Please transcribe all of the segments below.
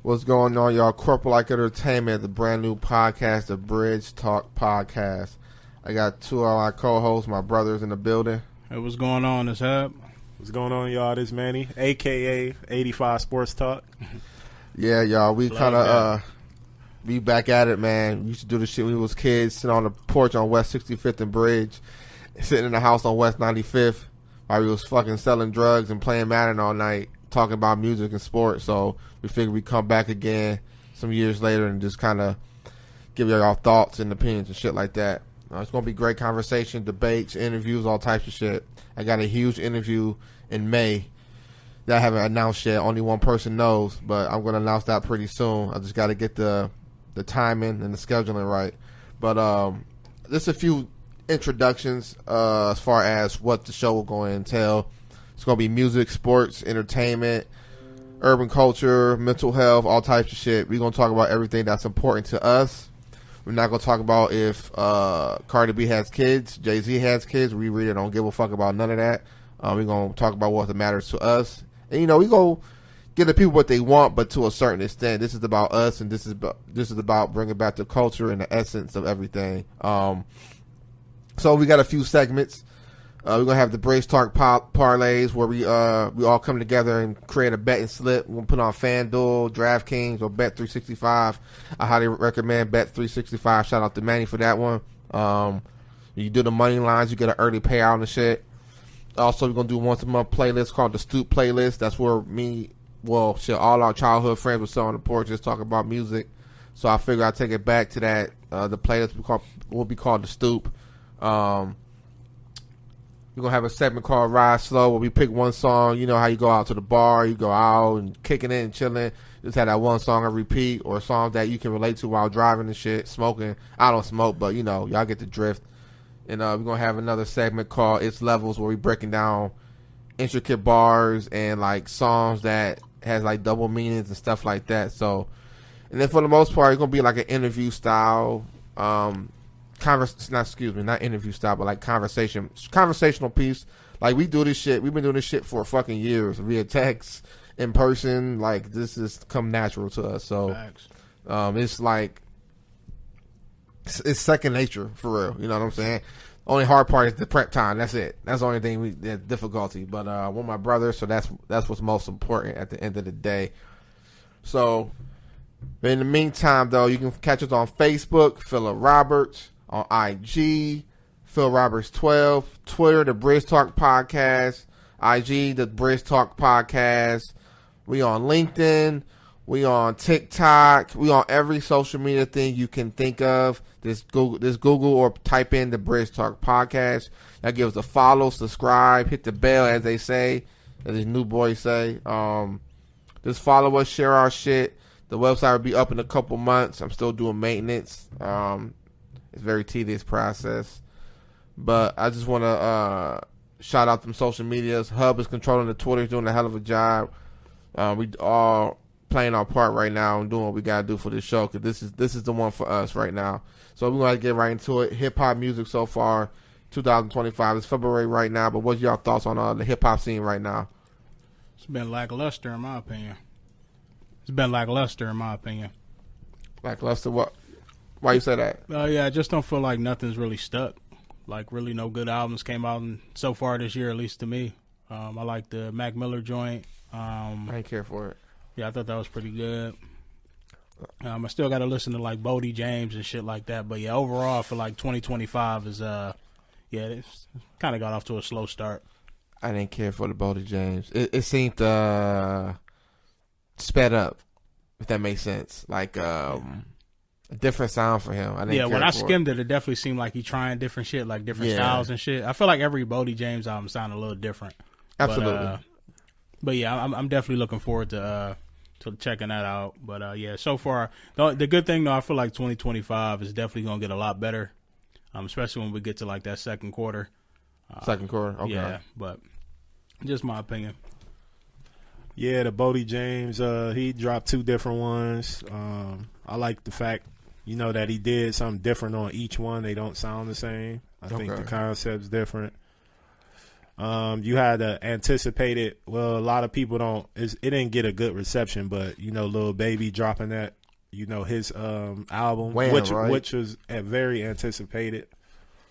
What's going on, y'all? Corporate Like Entertainment, the brand new podcast, the Bridge Talk Podcast. I got two of my co-hosts, my brothers in the building. Hey, what's going on, this Hub? What's going on, y'all? This Manny, a.k.a. 85 Sports Talk. Yeah, y'all, we kind of, we back at it, man. We used to do this shit when we was kids, sitting on the porch on West 65th and Bridge, sitting in the house on West 95th, while we was fucking selling drugs and playing Madden all night, talking about music and sports. So we figured we'd come back again some years later and just kind of give y'all thoughts and opinions and shit like that. It's going to be great conversation, debates, interviews, all types of shit. I got a huge interview in May that I haven't announced yet. Only one person knows, but I'm going to announce that pretty soon. I just got to get the timing and the scheduling right. But just a few introductions as far as what the show will go and entail. It's going to be music, sports, entertainment, urban culture, mental health, all types of shit. We're going to talk about everything that's important to us. We're not going to talk about if Cardi B has kids, Jay-Z has kids. We really don't give a fuck about none of that. We're going to talk about what matters to us. And, you know, we go give the people what they want, but to a certain extent. This is about us, and this is about bringing back the culture and the essence of everything. So we got a few segments. We're going to have the Brace Talk parlays where we all come together and create a betting slip. We'll put on FanDuel, DraftKings, or Bet365. I highly recommend Bet365. Shout out to Manny for that one. You do the money lines, you get an early payout and shit. Also, we're going to do once a month playlist called the Stoop Playlist. That's where all our childhood friends will sit on the porch just talk about music. So I figure I'll take it back to that. The playlist will be called the Stoop. We're going to have a segment called Ride Slow where we pick one song. You know how you go out to the bar, you go out and kicking it and chilling. Just have that one song on repeat or a song that you can relate to while driving and shit, smoking. I don't smoke, but, you know, y'all get the drift. And we're going to have another segment called It's Levels where we breaking down intricate bars and, like, songs that has, like, double meanings and stuff like that. So, and then for the most part, it's going to be like an interview style not interview style, but like conversational piece. Like we do this shit. We've been doing this shit for fucking years via text, in person. Like this has come natural to us. So, it's like it's second nature for real. You know what I'm saying? Only hard part is the prep time. That's it. That's the only thing that's difficulty. But with my brother, so that's what's most important at the end of the day. So, in the meantime, though, you can catch us on Facebook, Phillip Roberts. On IG, Phil Roberts 12, Twitter, the Bridge Talk Podcast, IG, the Bridge Talk Podcast. We on LinkedIn, we on TikTok, we on every social media thing you can think of. This Google or type in the Bridge Talk Podcast. That gives us a follow, subscribe, hit the bell, as they say, as these new boys say. Just follow us, share our shit. The website will be up in a couple months. I'm still doing maintenance. It's a very tedious process. But I just want to shout out them social medias. Hub is controlling the Twitter. He's doing a hell of a job. We all playing our part right now and doing what we got to do for this show because this is the one for us right now. So we're going to get right into it. Hip-hop music so far, 2025. It's February right now, but what's y'all thoughts on the hip-hop scene right now? It's been lackluster in my opinion. Lackluster what? Why you say that? Yeah, I just don't feel like nothing's really stuck. Like, really no good albums came out so far this year, at least to me. I like the Mac Miller joint. I didn't care for it. Yeah, I thought that was pretty good. I still got to listen to, like, Bodie James and shit like that. But, yeah, overall, I feel like 2025 is, it's kind of got off to a slow start. I didn't care for the Bodie James. It seemed sped up, if that makes sense. Like, a different sound for him. When I skimmed it definitely seemed like he trying different shit, like different styles and shit. I feel like every Bodie James album sounded a little different. Absolutely. But yeah, I'm definitely looking forward to checking that out. But so far, the good thing though, I feel like 2025 is definitely gonna get a lot better, especially when we get to like that second quarter. Okay. Yeah, but just my opinion. Yeah, the Bodie James, he dropped two different ones. I like the fact, that he did something different on each one. They don't sound the same. I think the concept's different. You had anticipated. Well, a lot of people don't. It didn't get a good reception, but Lil Baby dropping that. His album, Wham, right? which was very anticipated.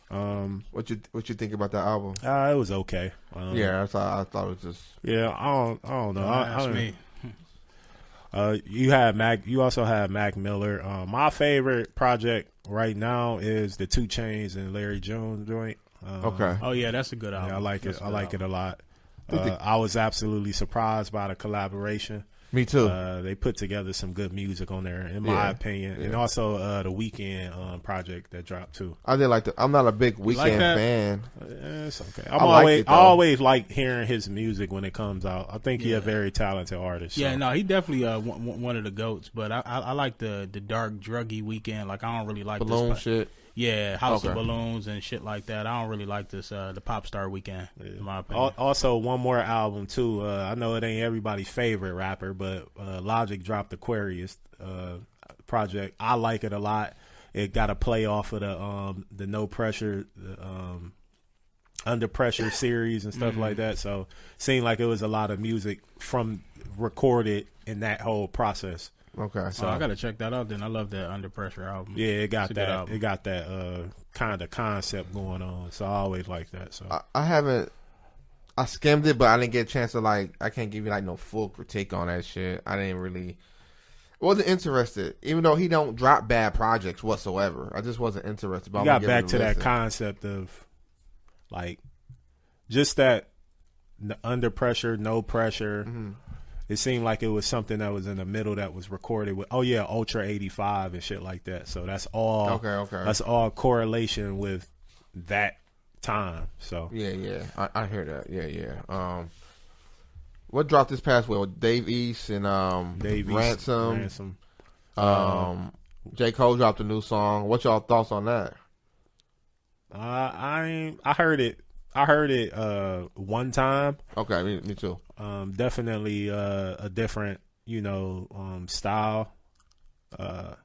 What you think about that album? It was okay. Yeah, I thought it was just. Yeah, I don't know. That's me. You had Mac. You also had Mac Miller. My favorite project right now is the 2 Chainz and Larry Jones joint. Okay. Oh yeah, that's a good album. Yeah, I like That's it. I like it a lot. I was absolutely surprised by the collaboration. Me too. They put together some good music on there, in my opinion, and also the Weeknd project that dropped too. I did like I'm not a big Weeknd fan. It's okay. I always like hearing his music when it comes out. I think he's a very talented artist. Yeah, so. no, he definitely one of the goats. But I like the dark druggy Weeknd. Like I don't really like Balloon this shit. Yeah, House of Balloons and shit like that. I don't really like this the pop star Weeknd, in my opinion. Also, one more album too. I know it ain't everybody's favorite rapper, but Logic dropped Aquarius project. I like it a lot. It got a play off of the No Pressure, Under Pressure series and stuff like that. So it seemed like it was a lot of music from recorded in that whole process. Okay, so I gotta check that out. Then I love that Under Pressure album. Yeah, it got that. It got that kind of concept going on. So I always like that. So I haven't. I skimmed it, but I didn't get a chance to I can't give you no full critique on that shit. I didn't really. Wasn't interested, even though he don't drop bad projects whatsoever. I just wasn't interested. But you got back to that concept of just that under pressure, no pressure. Mm-hmm. It seemed like it was something that was in the middle that was recorded with Ultra 85 and shit like that. So that's all okay. That's all correlation with that time. So yeah. I hear that. Yeah. What dropped this past week? Dave East and Ransom. J. Cole dropped a new song. What y'all thoughts on that? I heard it. I heard it one time. Okay, me too. Definitely a different, style. I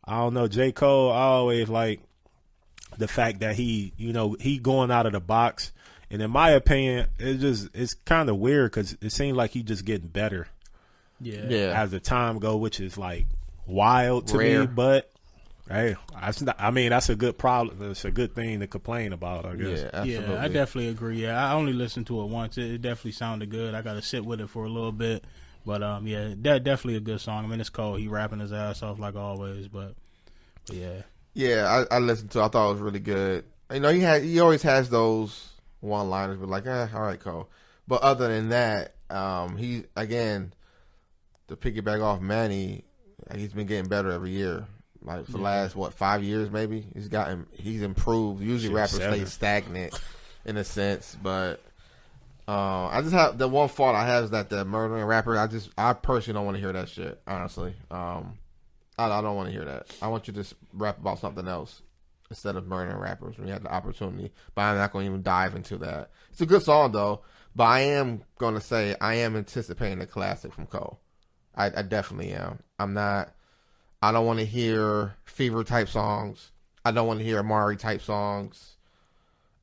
don't know. J. Cole, I always like the fact that he going out of the box. And in my opinion, it's kind of weird because it seems like he just getting better. Yeah. As the time go, which is wild to me, but. Hey, that's a good problem. It's a good thing to complain about, I guess. Yeah, absolutely. Yeah, I definitely agree. Yeah, I only listened to it once. It definitely sounded good. I got to sit with it for a little bit. But, definitely a good song. I mean, it's Cole. He rapping his ass off like always, but yeah. Yeah, I listened to it. I thought it was really good. He always has those one-liners, but all right, Cole. But other than that, he, again, to piggyback off Manny, he's been getting better every year. For the last 5 years maybe he's improved. Usually rappers stay stagnant in a sense, but I just have the one fault I have is that the murdering rapper. I personally don't want to hear that shit. Honestly, I don't want to hear that. I want you to just rap about something else instead of murdering rappers when you have the opportunity. But I'm not going to even dive into that. It's a good song though, but I am going to say I am anticipating a classic from Cole. I definitely am. I don't want to hear Fever type songs. I don't want to hear Amari type songs.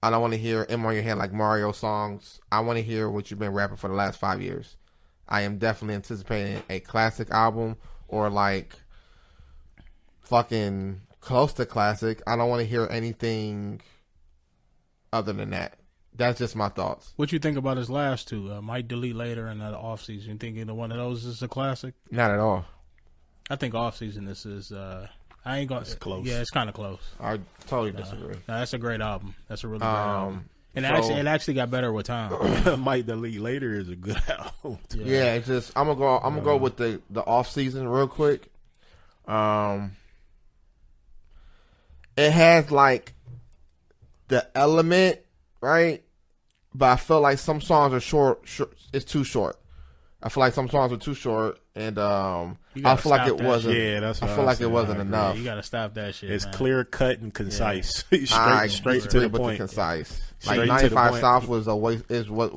I don't want to hear M on Your Hand like Mario songs. I want to hear what you've been rapping for the last 5 years. I am definitely anticipating a classic album or fucking close to classic. I don't want to hear anything other than that. That's just my thoughts. What you think about his last two? Might Delete Later and the offseason. You think either one of those is a classic? Not at all. I think off season this is I ain't going. It's close. Yeah, it's kind of close. I totally disagree. No, that's a great album. That's a really great album. And it actually got better with time. Might Delete Later is a good album. Yeah, it's just I'm gonna go with the off season real quick. It has the element, right? But I feel like some songs are short. It's too short. I feel like some songs are too short, and I feel like it wasn't. Yeah, that's what I feel like it wasn't enough. You gotta stop that shit. It's man. Clear cut and concise. Yeah. straight to the point. Concise. Straight 95 South was a waste. Is what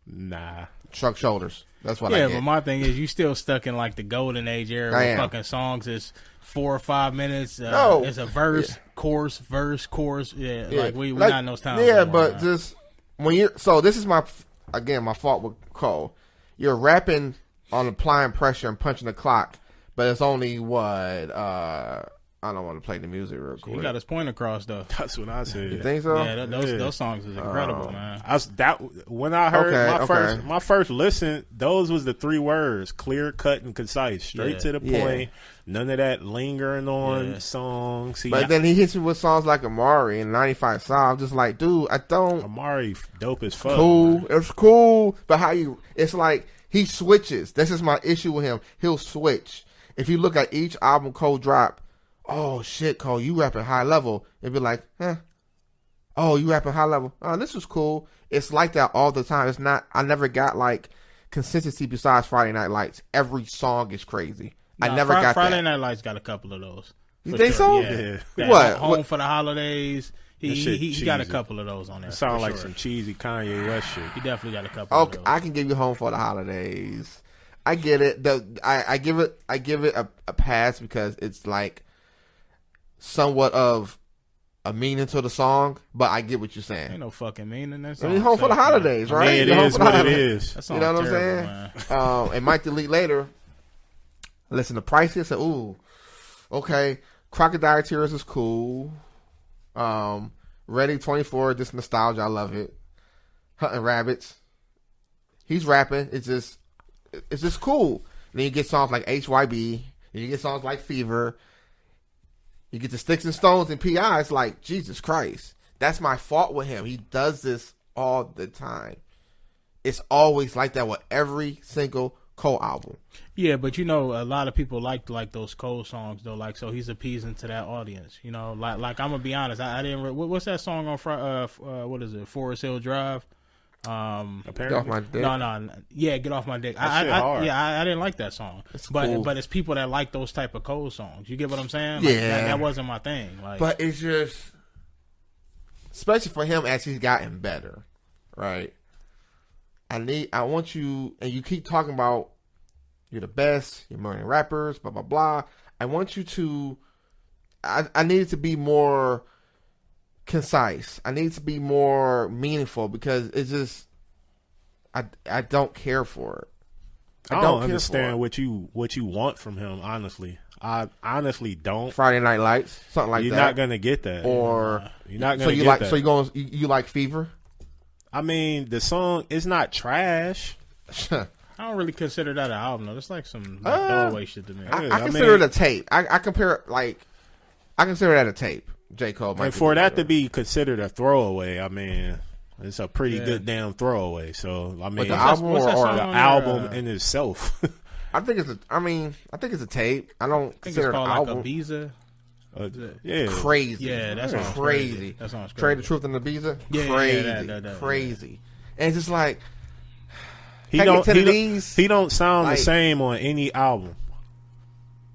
Nah. Truck Shoulders. That's what I get. But my thing is, you still stuck in the golden age era where fucking songs is 4 or 5 minutes. It's a verse, chorus, verse, chorus. Yeah. We not in those times. Yeah, anymore, but just this is my fault with Cole. You're rapping on applying pressure and punching the clock, but it's only what I don't want to play the music real quick. He got his point across though. That's what I said. You think so? Yeah, those songs is incredible, man. When I heard my first listen, those was the 3 words: clear, cut, and concise, straight to the point. None of that lingering on songs. But then he hits me with songs like Amari and 95 South. I'm just like, dude, I don't. Amari dope as fuck. Cool, man. It's cool, but it's like he switches. This is my issue with him. He'll switch. If you look at each album Cole drop. Oh shit, Cole, you rapping high level. It'd be like, oh, you rapping high level. Oh, this was cool. It's like that all the time. It's not. I never got like consistency besides Friday Night Lights. Every song is crazy. I never got Friday that. Night Lights got a couple of those. You think so? Yeah. What? Home for the Holidays. He got a couple of those on there. It sounds like some cheesy Kanye West shit. He definitely got a couple of those. I can give you Home for the Holidays. I get it. I give it a pass because it's like somewhat of a meaning to the song, but I get what you're saying. Ain't no fucking meaning in that song. I mean, Home for the Holidays, right? I mean, it is what it is. That You know what I'm saying? It might delete later. Listen to Pricey. Say, ooh, okay. Crocodile Tears is cool. Ready 24, just nostalgia. I love it. Hunting Rabbits. He's rapping. It's just cool. And then you get songs like HYB. And you get songs like Fever. You get the Sticks and Stones and P.I. It's like, Jesus Christ. That's my fault with him. He does this all the time. It's always like that with every single Cole album. Yeah, but a lot of people like those Cole songs though. Like, so he's appeasing to that audience. Like I'm gonna be honest. I didn't. What's that song on? What is it? Forest Hill Drive. Apparently. Get off my dick. No. Yeah, Get Off My Dick. I didn't like that song. But it's people that like those type of Cole songs. You get what I'm saying? Like, yeah. That wasn't my thing. Like, but it's just, especially for him as he's gotten better, right? I want you, and you keep talking about you're the best, you're more than rappers, blah, blah, blah. I want you to, I need it to be more concise. I need to be more meaningful because it's just, I don't care for it. I don't understand what you want from him, honestly. I honestly don't. Friday Night Lights, something like You're that. You're not going to get that. Or, you're not going to get that. So you like Fever? I mean, the song is not trash. I don't really consider that an album though. It's like some throwaway shit to me. I consider it a tape. I consider that a tape. J. Cole. And for that to be considered a throwaway, I mean, it's a pretty good damn throwaway. So I mean, the album or the album in itself. I think it's a tape. I don't consider it an album. Like Ibiza. Yeah, crazy. Yeah, that sounds crazy. That sounds crazy. Trade the Truth and Ibiza. Yeah, crazy, crazy. And it's just like he don't sound the same on any album.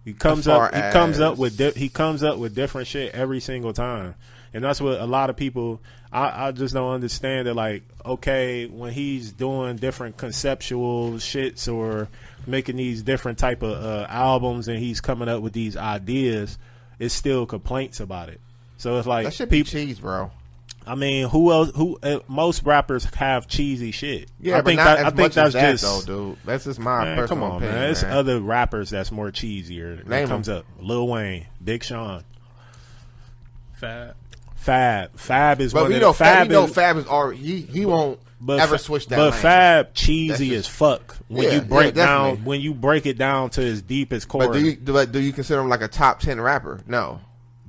He comes up with different shit every single time, and that's what a lot of people. I just don't understand that. Like, okay, when he's doing different conceptual shits or making these different type of albums, and he's coming up with these ideas. It's still complaints about it. So it's like that should be cheese, bro. I mean, who else? Most rappers have cheesy shit. Yeah, I think that's just though, dude. That's just my personal come on, opinion, man. There's man. other rappers that's more cheesier. That comes up. Lil Wayne, Big Sean, Fab is. But Fab is already he won't ever switch that. But lane. Fab cheesy as fuck when you break definitely. when you break it down to its deepest core. But do you consider him like a top 10 rapper? No.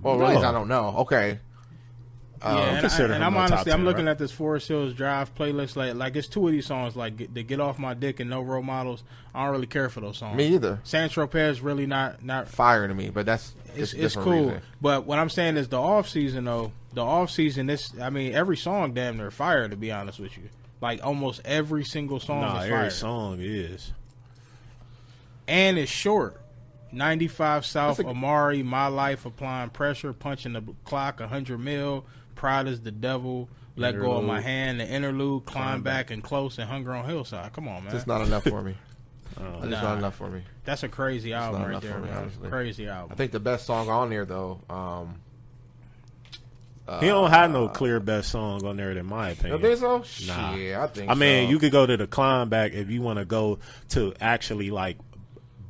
Well, at least I don't know. Okay. I'm looking at this Forest Hills Drive playlist. Like it's two of these songs, like the Get Off My Dick and No Role Models. I don't really care for those songs. Me either. San Tropez really not fire to me, but that's it's cool. Reason. But what I'm saying is the off season though. The off season, every song damn near fire. To be honest with you, like almost every single song. is fire. Every song is, and it's short. 95 South, Amari, My Life, Applying Pressure, Punching the Clock, 100 Mil, Pride is the Devil, Let Go of My Hand, The Interlude, Climb Back and Close, and Hunger on Hillside. Come on, man. It's not enough for me. It's not enough for me. That's a crazy album right there, man. Crazy album. I think the best song on there, though, He don't have no clear best song on there, in my You opinion. think so? Nah. Yeah, I think I mean, so. you could go to the Climb Back if you want to go to actually like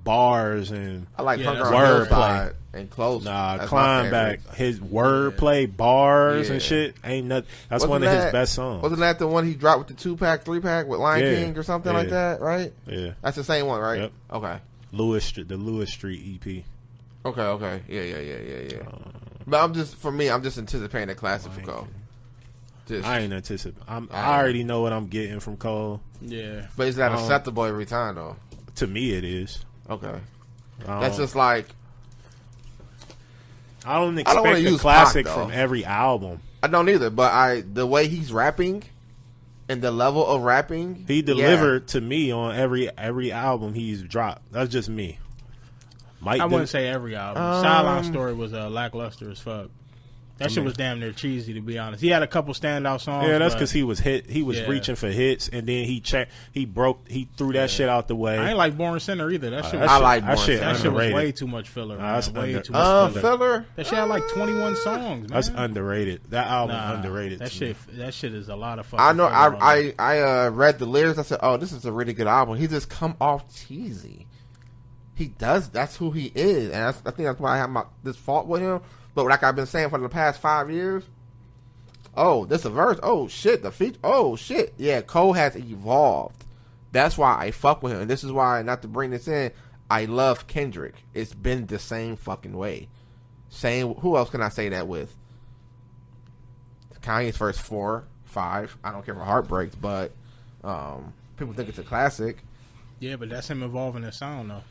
bars and I like Hunger on wordplay. Hillside and Close. nah, That's Climb my Back. favorite. His wordplay bars and Yeah. shit ain't nothing. That's Wasn't one of his that- best songs. Wasn't that the one he dropped with the 2-pack, 3-pack with Lion Yeah. King or something like Yeah. that? Right? Yeah, That's the same one, right? Yep. Okay. the Lewis Street EP. Okay. Yeah. But I'm just anticipating a classic for Cole. I ain't anticipating. I already know what I'm getting from Cole. Yeah. But is that acceptable every time though? To me, it is. Okay. That's just like I don't wanna expect a use classic Pac, though. from every album. I don't either, but the way he's rapping and the level of rapping He delivered to me on every album he's dropped. That's just me. Mike, I wouldn't say every album. Sideline Story was lackluster as fuck. That shit was damn near cheesy, to be honest. He had a couple standout songs. yeah, that's but because he was hit. He was Yeah. reaching for hits, and then he threw that shit out the way. I ain't like Born Sinner either. That shit was, I like that Born shit. Sinner. that shit was Underrated. way too much filler. Man. that's Way under- too much filler. filler. That shit had like 21 songs, man. That's underrated. That album Nah, underrated. That to me. shit is a lot of fucking I know. filler on there. I read the lyrics. I said, "Oh, this is a really good album." He just come off cheesy. He does. That's who he is, and I think that's why I have this fault with him. But like I've been saying for the past 5 years, oh, this a verse. Oh shit, the feature. Oh shit, yeah. Cole has evolved. That's why I fuck with him, and this is why, not to bring this in, I love Kendrick. It's been the same fucking way. Same. Who else can I say that with? Kanye's first 4, 5. I don't care for heartbreaks, but people think it's a classic. Yeah, but that's him evolving his sound, though.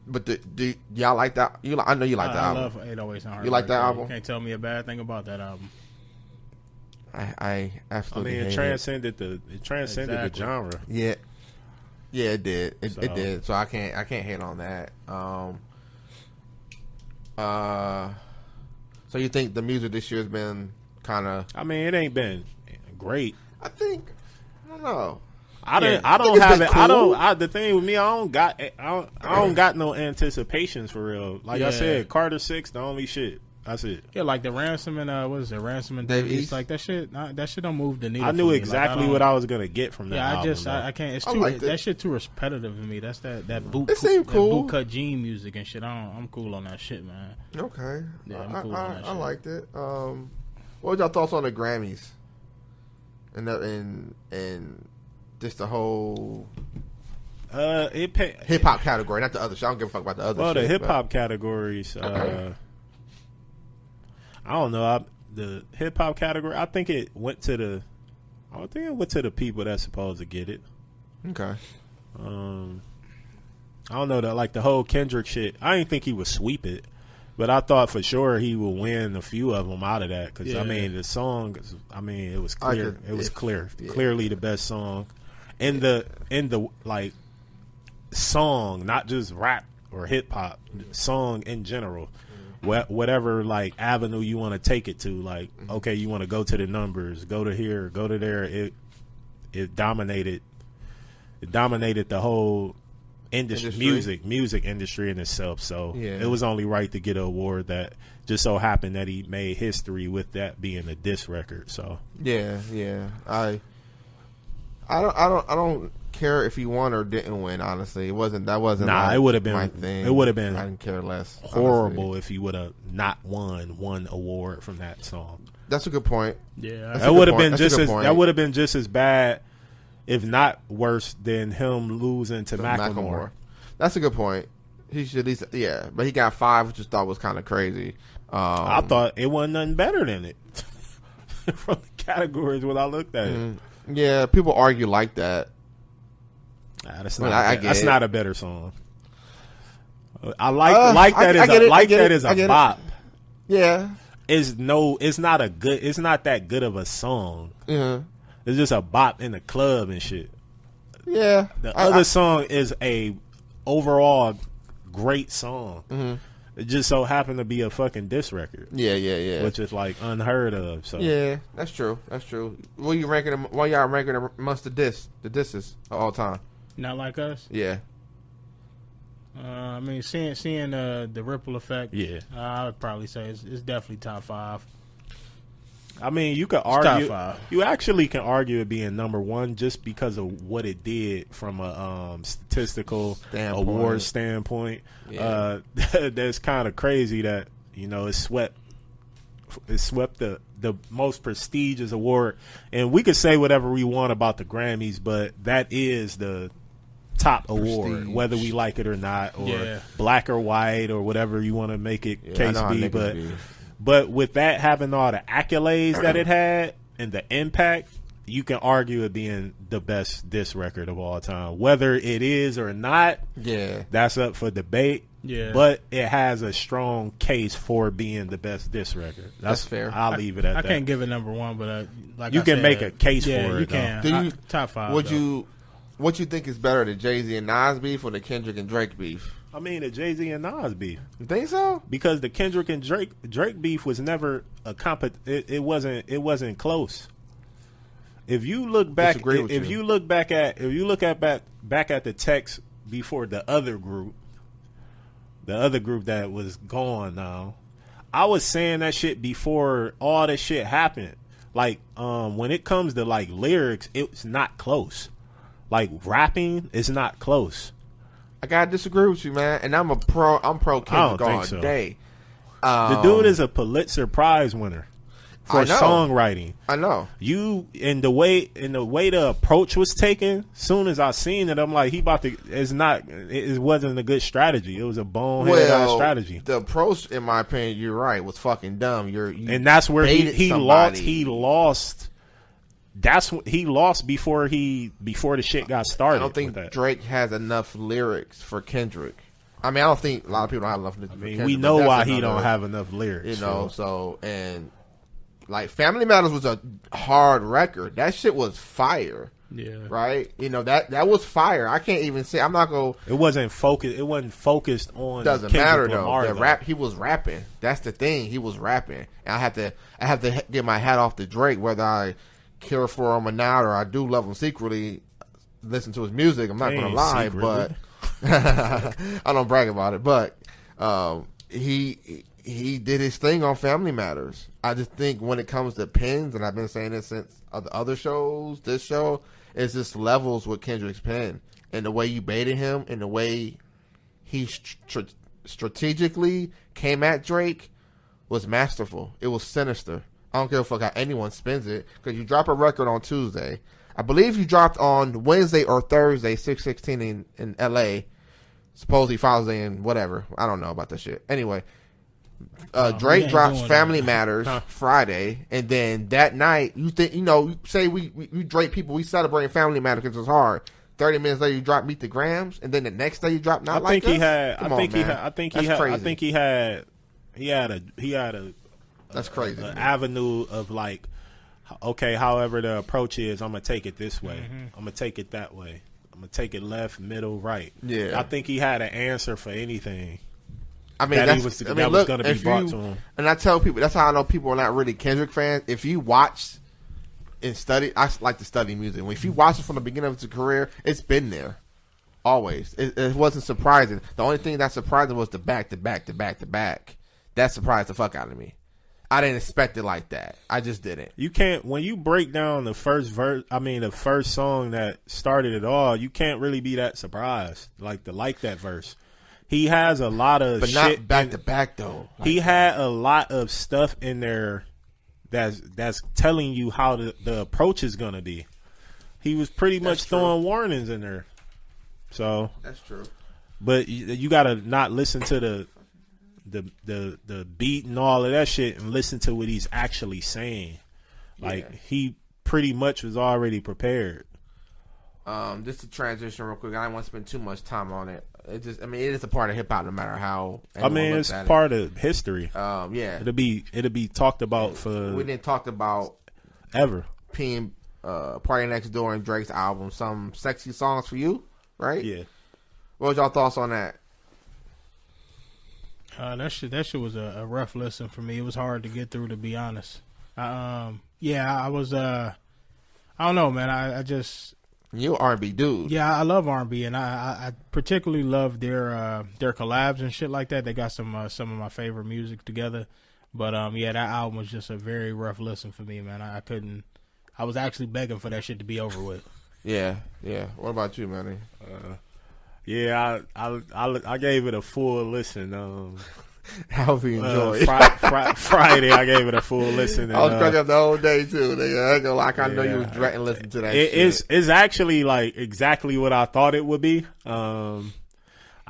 But do y'all like that? I know you like the I album. love 808s and Heartbreak. You like that album? You can't tell me a bad thing about that album. I I absolutely. mean, it hate transcended the Exactly. the genre. Yeah, it did. It So- did. So I can't hate on that. So you think the music this year has been kind of? I mean, it ain't been great. I think I don't know. I think don't it's have been it. I cool. don't. The thing with me, I don't got no anticipations for real. Like I Yeah. said, Carter 6, the only shit. That's it. Yeah, like the Ransom and what is it? Ransom and Dave Dave East? East. Like that shit. That shit don't move the needle. I knew for me. exactly don't- what I was gonna get from that. Yeah, album, I can't. It's I too. liked it. That shit too repetitive to me. That's that boot. It seemed cool. That bootcut Gene music and shit. I'm cool on that shit, man. Okay. Yeah, I'm cool on that I shit. liked it. What was y'all thoughts on the Grammys? And just the whole hip hop category, not the other shit. I don't give a fuck about the other. Well, shit, the hip but- hop categories. I don't know. The hip hop category. I think it went to the people that's supposed to get it. Okay. I don't know that like the whole Kendrick shit. I didn't think he would sweep it, but I thought for sure he would win a few of them out of that because I Yeah. mean the song. I mean it was clear. It was clear. Yeah. Clearly the best song in the like song, not just rap or hip hop. Song in general. Whatever like avenue you want to take it to, like okay, you want to go to the numbers, go to here, go to there. It dominated the whole music industry in itself. So Yeah. it was only right to get an award that just so happened that he made history with that being a diss record. So Yeah. I don't care if he won or didn't win. Honestly, that wasn't. Nah, like it would have been. my thing. It would have been I didn't care less. horrible honestly. if he would have not won one award from that song. That's a good point. Yeah, That's a That good would have point. been That's a just good as point. that would have been just as bad, if not worse, than him losing to Macklemore. That's a good point. He should at least, yeah. But he got 5, which I thought was kind of crazy. I thought it wasn't nothing better than it from the categories when I looked at it. Yeah, people argue like that. Nah, that's Well, not. I get That's it. not a better song. I like that as a bop. Yeah. It's not that good of a song. Yeah. It's just a bop in the club and shit. Yeah. The other song is a overall great song. Mm-hmm. It just so happened to be a fucking diss record, Yeah. which is like unheard of. So Yeah, that's true. What you ranking them? Why y'all ranking them amongst the disses of all time? not like us. Yeah. I mean, seeing the ripple effect. Yeah. I would probably say it's definitely top 5. I mean, you could argue. You actually can argue it being number one just because of what it did from a statistical award standpoint. Yeah. That's kind of crazy that it swept the most prestigious award, and we could say whatever we want about the Grammys, but that is the top award, whether we like it or not, or black or white or whatever you want to make it case be. But with that having all the accolades that it had and the impact, you can argue it being the best diss record of all time. Whether it is or not, that's up for debate. Yeah. But it has a strong case for being the best diss record. That's fair. I'll leave it at that. I can't give it number one, but like you can make a case for it. You can. Top five. What you think is better, the Jay-Z and Nas beef or the Kendrick and Drake beef? I mean, the Jay-Z and Nas beef. You think so? Because the Kendrick and Drake beef was never a it wasn't close. If you look back, if you look back at the text before the other group that was gone now, I was saying that shit before all that shit happened. Like, when it comes to like lyrics, it's not close. Like rapping is not close. I gotta disagree with you, man. And I'm pro Kendrick all day. The dude is a Pulitzer Prize winner for songwriting. I know. The way the approach was taken, soon as I seen it, I'm like, it wasn't a good strategy. It was a boneheaded strategy. The approach, in my opinion, you're right, was fucking dumb. And that's where he lost. He lost. He lost before the shit got started. I don't think Drake has enough lyrics for Kendrick. I mean, I don't think a lot of people don't have enough lyrics for Kendrick. We know why he don't have enough lyrics. And like Family Matters was a hard record. That shit was fire. Yeah. Right? That was fire. I can't even say, I'm not going to. It wasn't focused on. Doesn't matter though. He was rapping. That's the thing. He was rapping. And I have to get my hat off to Drake, whether I care for him or not, or I do love him secretly. Listen to his music. I'm not going to lie, but I don't brag about it. But he did his thing on Family Matters. I just think when it comes to pens, and I've been saying this since the other shows, this show, it's just levels with Kendrick's pen. And the way you baited him and the way he strategically came at Drake was masterful. It was sinister. I don't give a fuck how anyone spins it, because you drop a record on Tuesday. I believe you dropped on Wednesday or Thursday, 6/16 in L.A., supposedly Father's Day and whatever. I don't know about that shit. Anyway, Drake drops Family Matters Friday, and then that night, say we Drake people, we celebrating Family Matters because it's hard. 30 minutes later, you drop Meet the Grams, and then the next day you drop Not Like Us? I think he had a that's crazy. An avenue of like, okay, however the approach is, I'm gonna take it this way. Mm-hmm. I'm gonna take it that way. I'm gonna take it left, middle, right. Yeah. I think he had an answer for anything. I mean, that was going to be brought to him. And I tell people, that's how I know people are not really Kendrick fans. If you watch and study, I like to study music. If you watch it from the beginning of his career, it's been there. Always. It wasn't surprising. The only thing that surprised me was the back to back to back to back. That surprised the fuck out of me. I didn't expect it like that. I just didn't. You can't, when you break down the first the first song that started it all, you can't really be that surprised. Like that verse. He has a lot of but shit. Not back to back though. He had a lot of stuff in there that's telling you how the approach is gonna be. He was pretty much throwing warnings in there. So that's true. But you gotta not listen to the beat and all of that shit and listen to what he's actually saying. Like he pretty much was already prepared. Just to transition real quick, I don't want to spend too much time on it. It is a part of hip hop, no matter how. It's part of history. Yeah, it'll be talked about for. We didn't talk about ever. Party Next Door and Drake's album, Some Sexy Songs for You, right? Yeah. What was y'all thoughts on that? That shit was a rough listen for me. It was hard to get through, to be honest. I was. I don't know, man. I just. You R&B dude. Yeah, I love R&B, and I particularly love their collabs and shit like that. They got some of my favorite music together. But yeah, that album was just a very rough listen for me, man. I couldn't. I was actually begging for that shit to be over with. Yeah. What about you, Manny? Yeah, I gave it a full listen. How have you enjoyed? Friday, I gave it a full listen. And, I was cracking up the whole day too. Nigga. I know you was dreading listening to that. It's actually like exactly what I thought it would be. I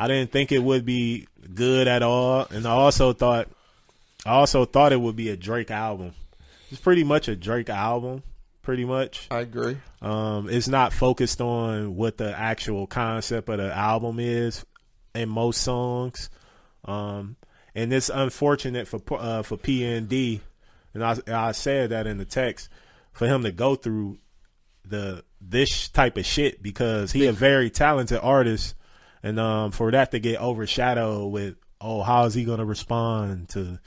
didn't think it would be good at all, and I also thought it would be a Drake album. It's pretty much a Drake album. Pretty much. I agree. It's not focused on what the actual concept of the album is in most songs. And it's unfortunate for PND, and I said that in the text, for him to go through this type of shit, because he a very talented artist, and for that to get overshadowed with, how is he gonna respond to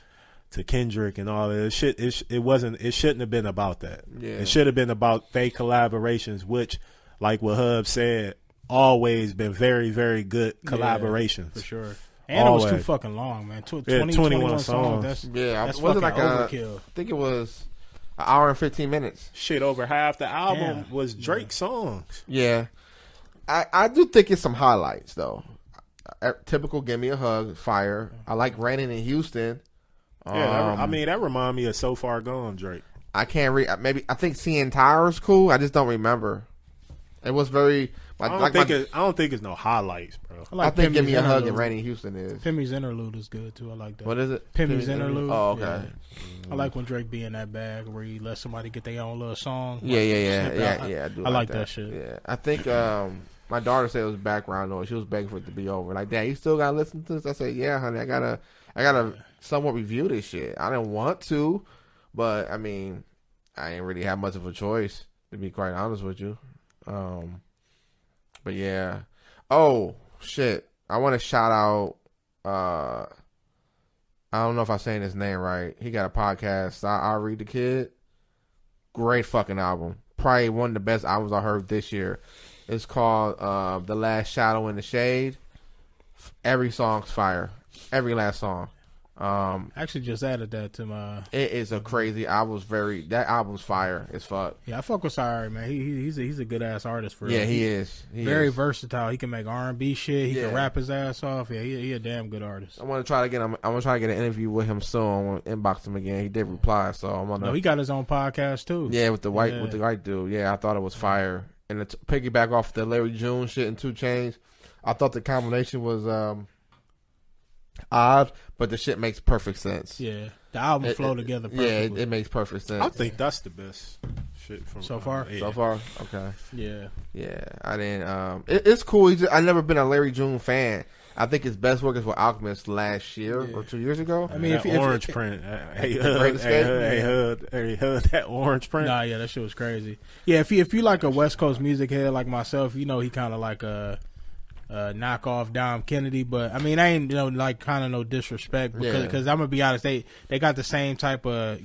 Kendrick and all that shit? It shouldn't have been about that. Yeah. It should have been about they collaborations, which, like what Hub said, always been very, very good collaborations. For sure. And always. It was too fucking long, man. 21 songs. That's wasn't like overkill. I think it was an hour and 15 minutes. Shit, over half the album was Drake songs. Yeah. I do think it's some highlights, though. Typical Give Me a Hug, fire. I like Raining in Houston. Yeah, that remind me of So Far Gone, Drake. I can't read. I think Seeing Tires cool. I just don't remember. It was very. I don't think it's no highlights, bro. I think Give Me a Hug and Raining Houston is. Pimmy's Interlude is good too. I like that. What is it? Pimmy's Interlude. Oh, okay. Yeah. I like when Drake be in that bag where he let somebody get their own little song. Yeah. I like that shit. Yeah, I think my daughter said it was background noise. She was begging for it to be over. Like, Dad, you still gotta listen to this? I said, yeah, honey. I gotta somewhat review this shit. I didn't want to, but I mean, I didn't really have much of a choice, to be quite honest with you. But yeah. Oh shit! I want to shout out. I don't know if I'm saying his name right. He got a podcast. I'll Read the Kid. Great fucking album. Probably one of the best albums I heard this year. It's called The Last Shadow in the Shade. Every song's fire. Every last song. I actually just added that to my. It is a crazy album. That album's fire as fuck. Yeah, I fuck with Shai, man. He's a good ass artist for. Yeah, he is. Very versatile. He can make R&B shit. He can rap his ass off. Yeah, he a damn good artist. I want to try to get him. I want to try to get an interview with him soon. I want to inbox him again. He did reply, so I'm gonna. No, he got his own podcast too. Yeah, with the white dude. Yeah, I thought it was fire. And to piggyback off the Larry June shit and 2 Chainz, I thought the combination was odd, but the shit makes perfect sense. Yeah, the album flow together perfectly. Yeah, it makes perfect sense. I think that's the best shit from so far. So far, okay. Yeah. I didn't. It's cool. I've never been a Larry June fan. I think his best work is with Alchemist last year or 2 years ago. I mean, if orange print, that orange print. Nah, yeah, that shit was crazy. Yeah, if you like a West Coast music head like myself, you know he kind of like a knockoff Dom Kennedy, but I mean, I ain't like kind of no disrespect because I'm gonna be honest, they got the same type of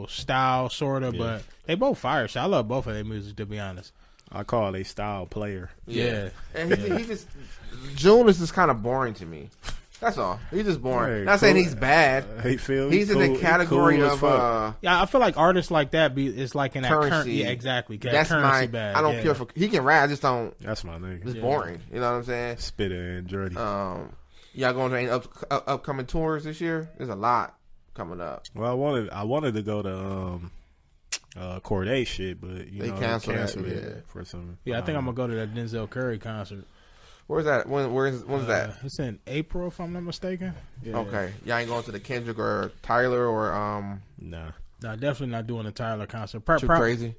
style sort of, but they both fire. So I love both of their music, to be honest. I call it a style player. Yeah. And he just June is just kind of boring to me. That's all. He's just boring. Hey, Not saying he's bad. He's in the category of yeah. I feel like artists like that is like in that currency. Yeah, exactly. That's currency bad. I don't care for he can rap. I just don't. That's my nigga. It's boring. You know what I'm saying? Spit it and dirty. Y'all going to any upcoming tours this year? There's a lot coming up. Well, I wanted to go to Corday shit, but they canceled it for some. Yeah, I think I'm gonna go to that Denzel Curry concert. Where's that? When's that? It's in April, if I'm not mistaken. Yeah. Okay, y'all ain't going to the Kendrick or Tyler or Nah, definitely not doing the Tyler concert. Too crazy.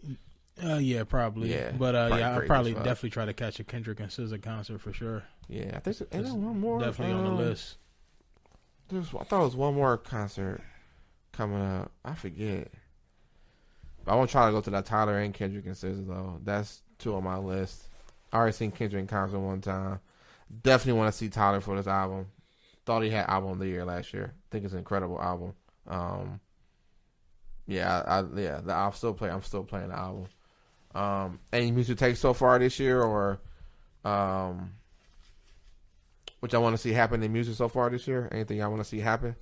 Yeah, probably. Yeah, but I'll probably definitely try to catch a Kendrick and SZA concert for sure. Yeah, I think there's one more. Definitely on the list. I thought it was one more concert coming up. I forget. I want to try to go to that Tyler and Kendrick and SZA though. That's 2 on my list. I already seen Kendrick in concert one time. Definitely want to see Tyler for this album. Thought he had album of the year last year. Think it's an incredible album. I'm still playing the album. Any music takes so far this year, or which I want to see happen in music so far this year? Anything I want to see happen?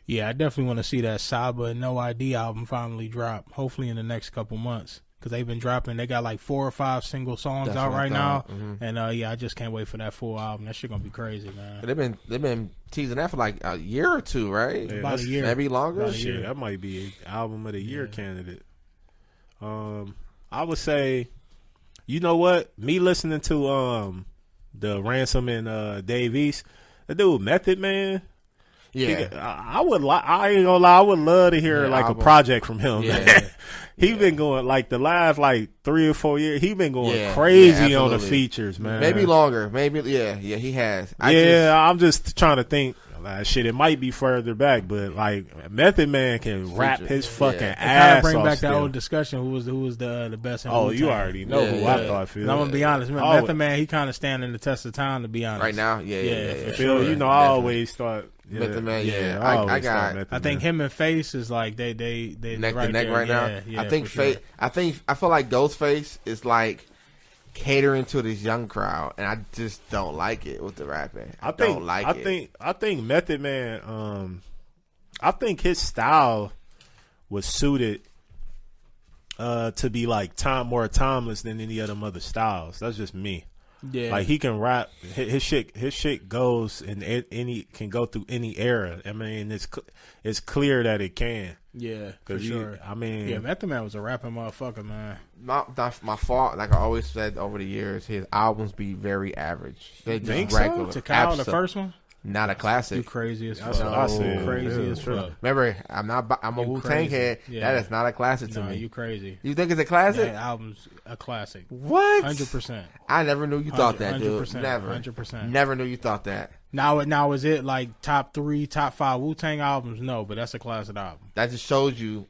Yeah, I definitely want to see that Saba and No ID album finally drop. Hopefully in the next couple months. Because they've been dropping. They got like 4 or 5 single songs out right now. Mm-hmm. And yeah, I just can't wait for that full album. That shit gonna be crazy, man. They've been teasing that for like a year or two, right? Yeah, about a year. Maybe longer. About a year. That might be an album of the year candidate. I would say, you know what? Me listening to the Ransom and Dave East, the dude Method Man. Yeah, I would. I ain't gonna lie. I would love to hear like album. A project from him. Yeah. He been going like the last like 3 or 4 years. He been going crazy on the features, man. Maybe longer. Maybe he has. I'm just trying to think. Shit, it might be further back, but like Method Man can rap his fucking ass off. Bring back still. That old discussion. Who was the best? In Oh, you already know who I thought. Phil. I'm gonna be honest. Method Man, he kind of standing the test of time. To be honest, right now, for Phil, sure. You know, I always thought. Method Man, I think him and Face is like they neck right to neck there. right now. I think Face. I feel like Ghostface is like catering to this young crowd, and I just don't like it with the rapping. I think Method Man. I think his style was suited to be like more timeless than any of them other styles. That's just me. Yeah, like he can rap. His shit goes in can go through any era. I mean, it's clear that it can. Yeah, for sure. I mean, yeah, Method Man was a rapping motherfucker, man. Not my fault. Like I always said over the years, his albums be very average. They just regular. To Kyle, the first one. Not a classic. You crazy as fuck. That's what I said. Crazy as fuck. Remember, I'm a Wu Tang head. Yeah. That is not a classic to me. You crazy. You think it's a classic? That album's a classic. What? 100%. I never knew you thought that, dude. 100%. Never. 100%. Never knew you thought that. Now is it like top 3, top 5 Wu Tang albums? No, but that's a classic album. That just shows you.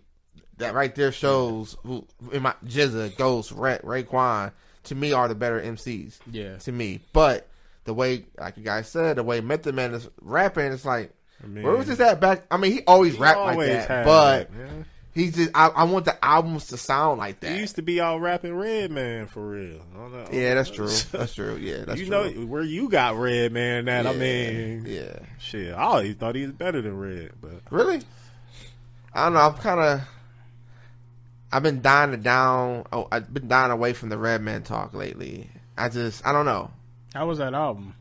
That right there shows who in my Jizza, Ghost, Raekwon to me are the better MCs. Yeah. To me, but the way, like you guys said, the way Method Man is rapping, it's like, where was this at back? I mean, he always rapped like that, but he's just. I want the albums to sound like that. He used to be all rapping Redman for real. Yeah, that's true. That's true. Yeah, that's you true. know where you got Redman at? Yeah, I mean, shit. I always thought he was better than Red, but really, I don't know. I've been dying I've been dying away from the Redman talk lately. I don't know. How was that album?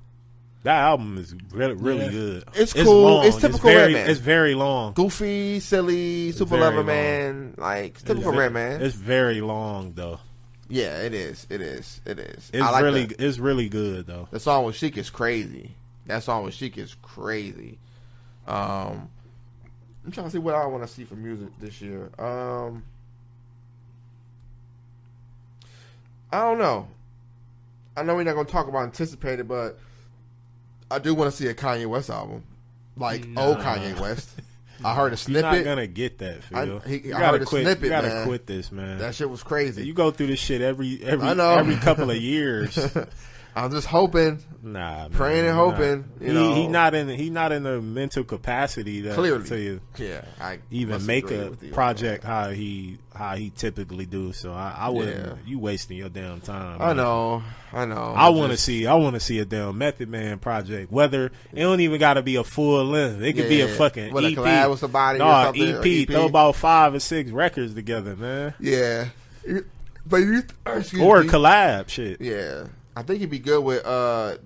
That album is really good. It's cool. Long. It's typical Redman. It's very long. Goofy, silly, super lover man. Like it's typical Redman. It's very long though. Yeah, it is. It's it's really good though. The song with Sheik is crazy. I'm trying to see what I want to see for music this year. I don't know. I know we're not going to talk about anticipated, but I do want to see a Kanye West album. Like old Kanye West. I heard a snippet. You're not going to get that, Phil. I heard a snippet, You got to quit this, man. That shit was crazy. You go through this shit every couple of years. I'm just hoping, praying and hoping. You know, he not in the mental capacity to even make a project how he typically do. So I wouldn't. You wasting your damn time. I know. I want to see a damn Method Man project. Whether it don't even got to be a full length. It could be a fucking EP. A collab with somebody. No, EP. Throw about 5 or 6 records together, man. Yeah, but or collab shit. Yeah. I think he'd be good with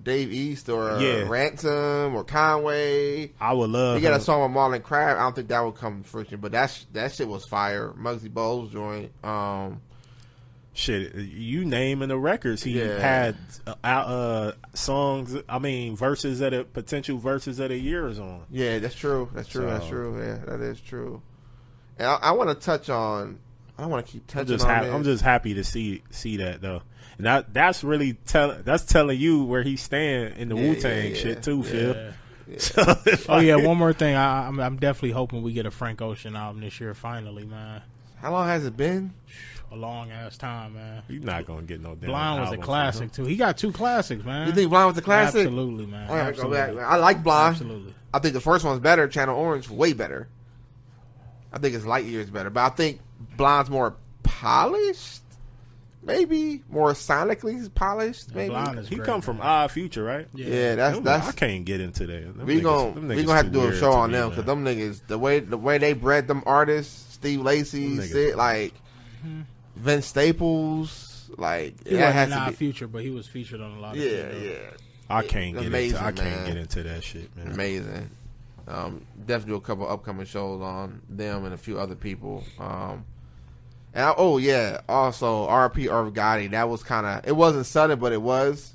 Dave East or Ransom or Conway. I would love. He got a song with Marlon Crab. I don't think that would come to fruition, but that shit was fire. Muggsy Bogues joint. Shit, you naming the records he had songs. I mean, potential verses of the years on. Yeah, that's true. That's true. Yeah, that is true. And I want to touch on. I want to keep touching on this. I'm just happy to see that though. And that's really telling you where he stand in the Wu Tang shit too, Phil. Yeah. One more thing. I'm definitely hoping we get a Frank Ocean album this year. Finally, man. How long has it been? A long ass time, man. You're not gonna get no damn. Blind was a classic too. He got 2 classics, man. You think Blind was a classic? Absolutely, man. I gotta go back. I like Blind. Absolutely. I think the first one's better. Channel Orange way better. I think it's light years better, but I think Blind's more polished. maybe more sonically polished. Maybe he come from Odd Future, right? Yeah, that's I can't get into that. We gonna have to do a show on them because them niggas, the way they bred them artists, Steve Lacy, Sid, like Vince Staples, like he wasn't Odd Future, but he was featured on a lot of shit. Yeah. I can't get into that shit, man. Amazing. Definitely do a couple upcoming shows on them and a few other people. Also R.I.P. Irv Gotti. That was kind of, it wasn't sudden, but it was.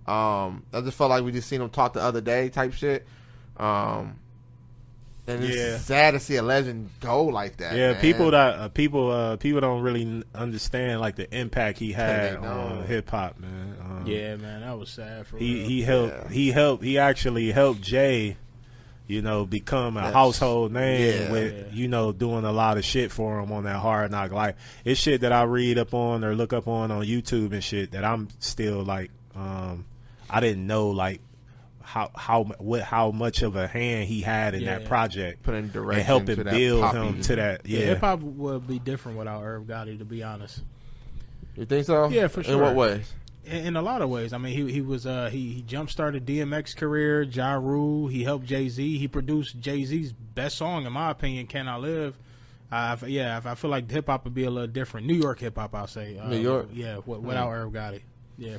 I just felt like we just seen him talk the other day type shit. And it's sad to see a legend go like that. Yeah, man. People don't really understand like the impact he had on hip hop, man. Yeah, man, that was sad for real. He actually helped Jay, become a household name with, doing a lot of shit for him on that Hard Knock Life. It's shit that I read up on or look up on YouTube and shit that I'm still like, I didn't know like how much of a hand he had in that project, put in direction and helping build him to that. Yeah, hip hop would be different without Irv Gotti, to be honest. You think so? Yeah, for sure. In what ways? In a lot of ways. I mean, he jump started DMX career, Ja Rule. He helped Jay-Z. He produced Jay-Z's best song, in my opinion, "Can I Live." I feel like hip hop would be a little different. New York hip hop, I'll say. New York, without Irv Gotti,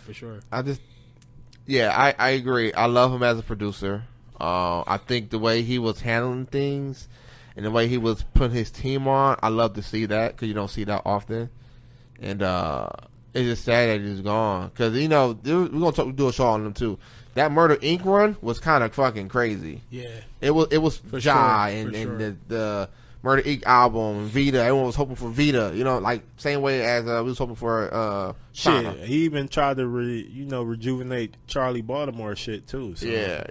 for sure. I agree. I love him as a producer. I think the way he was handling things and the way he was putting his team on, I love to see that because you don't see that often. And it's just sad that he's gone because we're gonna do a show on him too. That Murder Inc. run was kind of fucking crazy. Yeah, it was Shai and the Murder Inc. album, Vita. Everyone was hoping for Vita. Like same way as we was hoping for China. Shit, he even tried to rejuvenate Charlie Baltimore shit too. So. Yeah,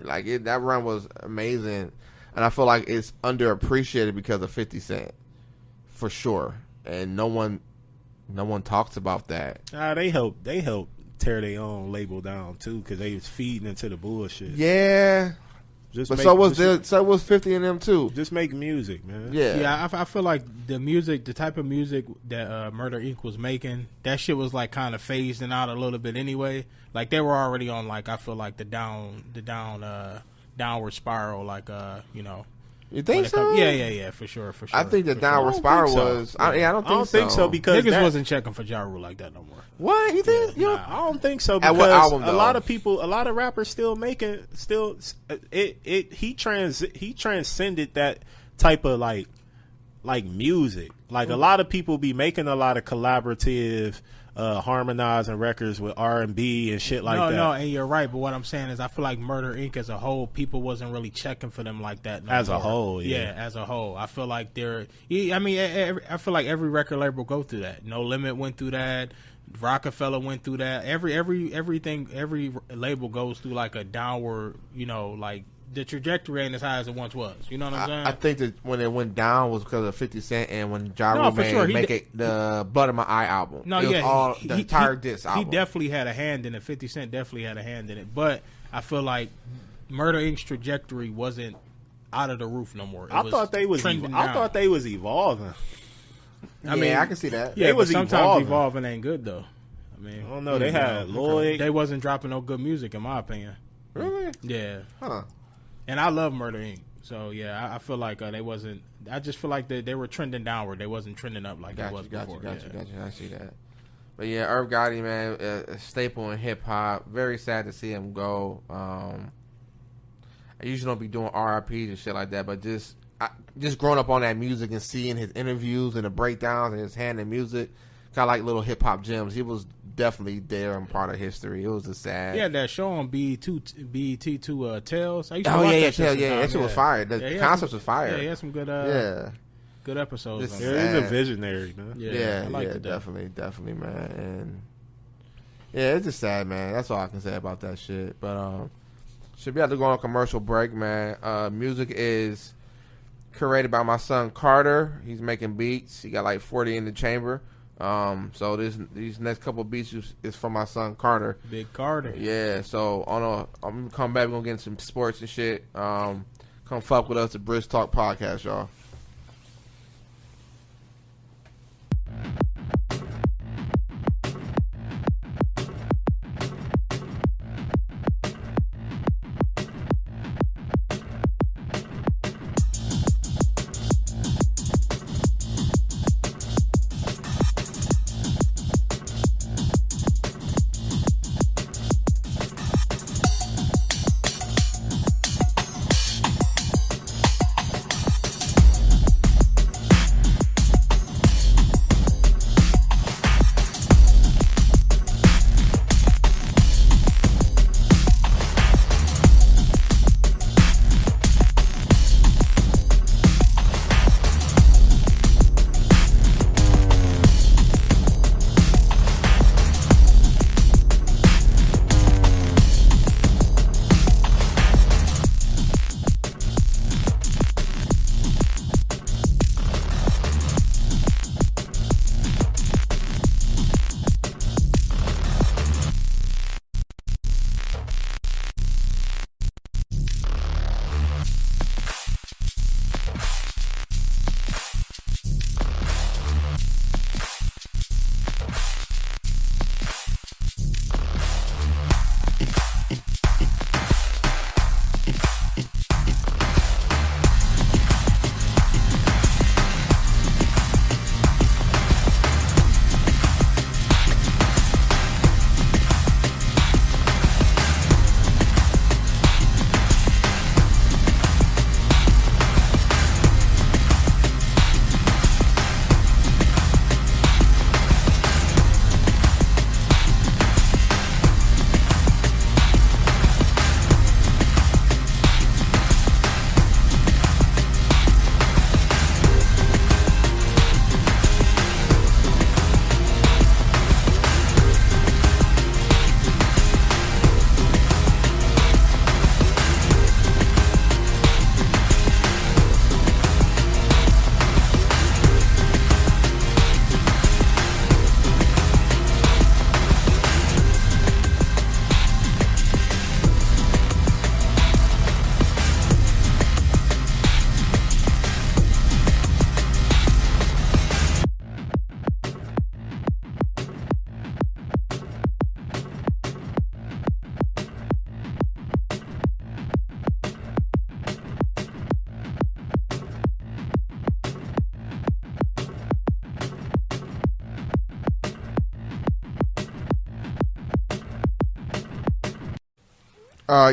that run was amazing, and I feel like it's underappreciated because of 50 Cent, for sure. And no one talks about that. They helped tear their own label down too because they was feeding into the bullshit. Yeah. So was 50 and them too. Just make music, man. Yeah. I feel like the type of music that Murder Inc. was making, that shit was like kind of phasing out a little bit anyway. Like they were already on I feel like the downward spiral. You think so? Yeah, for sure. I think the downward spiral was. I don't think so because niggas wasn't checking for Ja Rule like that no more. What you think? I don't think so because a lot of rappers still making he transcended that type of like music. Like a lot of people be making a lot of collaborative. Harmonizing records with R&B and shit like that. No, and you're right. But what I'm saying is, I feel like Murder Inc. as a whole, people wasn't really checking for them like that. As a whole. As a whole, I feel like I feel like every record label go through that. No Limit went through that. Rockefeller went through that. Every label goes through like a downward. The trajectory ain't as high as it once was. You know what I'm saying? I think that when it went down was because of 50 Cent and when Ja Rule made the Blood of My Eye album. The entire diss album. He definitely had a hand in it. 50 Cent definitely had a hand in it. But I feel like Murder Inc.'s trajectory wasn't out of the roof no more. I thought they was evolving. I mean, I can see that. Yeah, but sometimes evolving ain't good though. I mean, I don't know. They had Lloyd. They wasn't dropping no good music in my opinion. Really? Yeah. Huh. And I love Murder Inc. So I feel like they wasn't. I just feel like they were trending downward. They wasn't trending up like they was before. Gotcha. I see that. But yeah, Irv Gotti, man, a staple in hip hop. Very sad to see him go. I usually don't be doing R.I.P. and shit like that, but just growing up on that music and seeing his interviews and the breakdowns and his hand in music, kind of like little hip hop gems. He was definitely there and part of history. It was a sad. Yeah, that show on BET2 Tales. I used to watch that shit. That shit was fire. The concepts was fire. Yeah, he had some good good episodes. He's a visionary, man. Yeah, definitely, man. And yeah, it's just sad, man. That's all I can say about that shit. But should be able to go on a commercial break, man. Music is curated by my son Carter. He's making beats. He got like 40 in the chamber. So these next couple beats is from my son Carter. Big Carter. Yeah. So I'm gonna come back. We're gonna get into some sports and shit. Come fuck with us at Bridge Talk Podcast, y'all.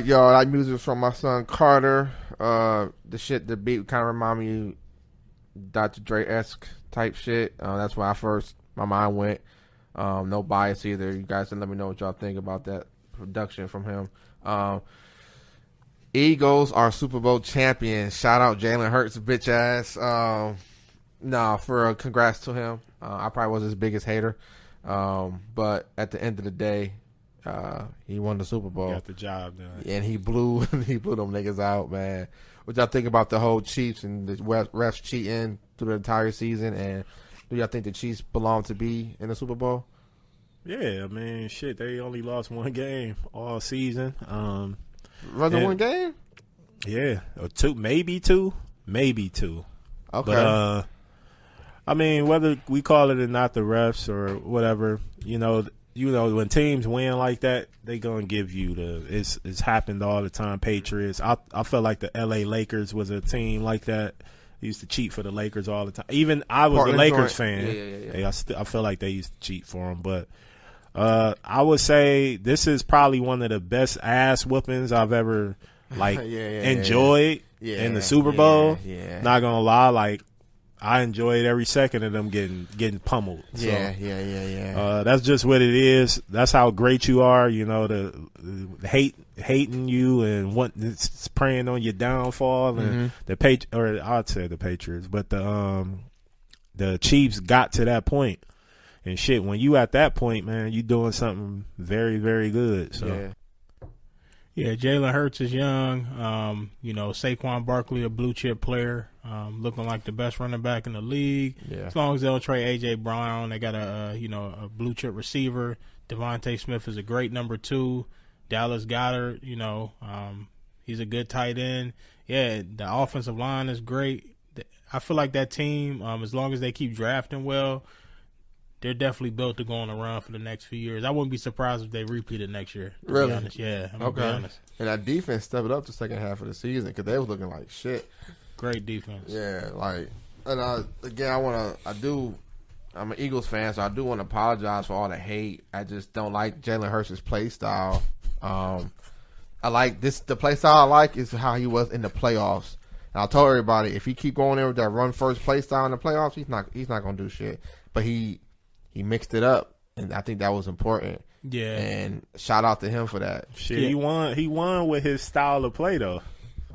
Yo, that music was from my son Carter. The beat kind of remind me Dr. Dre-esque type shit. That's why my mind went. No bias either. You guys can let me know what y'all think about that production from him. Eagles are Super Bowl champions. Shout out Jalen Hurts, bitch ass. Congrats to him. I probably was his biggest hater. But at the end of the day, he won the Super Bowl. Got the job done. And he blew them niggas out, man. What y'all think about the whole Chiefs and the refs cheating through the entire season? And do y'all think the Chiefs belong to be in the Super Bowl? Yeah, I mean, shit, they only lost one game all season. One game? Yeah, or two, maybe two. Okay. But, I mean, whether we call it or not the refs or whatever, you know, when teams win like that, they gonna give you it's happened all the time. Patriots. I felt like the L.A. Lakers was a team like that. They used to cheat for the Lakers all the time. Even I was a Lakers fan. Yeah. I feel like they used to cheat for them. But I would say this is probably one of the best ass whoopings I've ever enjoyed in the Super Bowl. Yeah. Not gonna lie, like I enjoyed every second of them getting pummeled. So, that's just what it is. That's how great you are. You know, the hating you and preying on your downfall. And I'd say the Patriots, but the Chiefs got to that point. And shit, when you at that point, man, you doing something very, very good. So. Yeah, Jalen Hurts is young. Saquon Barkley, a blue chip player, looking like the best running back in the league. Yeah. As long as they don't trade A.J. Brown, they got a blue chip receiver. Devontae Smith is a great number 2. Dallas Goedert, he's a good tight end. Yeah, the offensive line is great. I feel like that team, as long as they keep drafting well, they're definitely built to go on a run for the next few years. I wouldn't be surprised if they repeated next year. To be honest. Yeah, I'm gonna be honest. And that defense stepped up the second half of the season because they was looking like shit. Great defense. Yeah, I'm an Eagles fan, so I do want to apologize for all the hate. I just don't like Jalen Hurts' play style. I like this. The play style I like is how he was in the playoffs. And I told everybody if he keep going there with that run first play style in the playoffs, he's not gonna do shit. But he mixed it up, and I think that was important. Yeah. And shout out to him for that. Shit, he won with his style of play, though.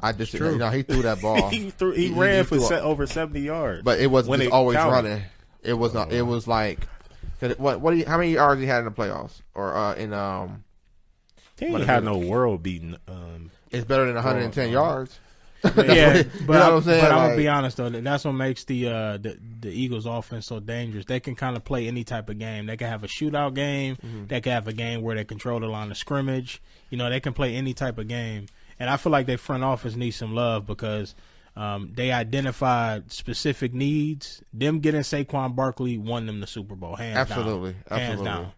I disagree. He threw that ball. he ran for over 70 yards. But it wasn't just always running. It was not. It was like how many yards he had in the playoffs or he ain't had no world beating. It's better than 110 yards. Yeah, but I'm gonna be honest though. That's what makes the Eagles offense so dangerous. They can kind of play any type of game. They can have a shootout game. Mm-hmm. They can have a game where they control the line of scrimmage. They can play any type of game. And I feel like their front office needs some love because they identified specific needs. Them getting Saquon Barkley won them the Super Bowl, hands down. Hands down.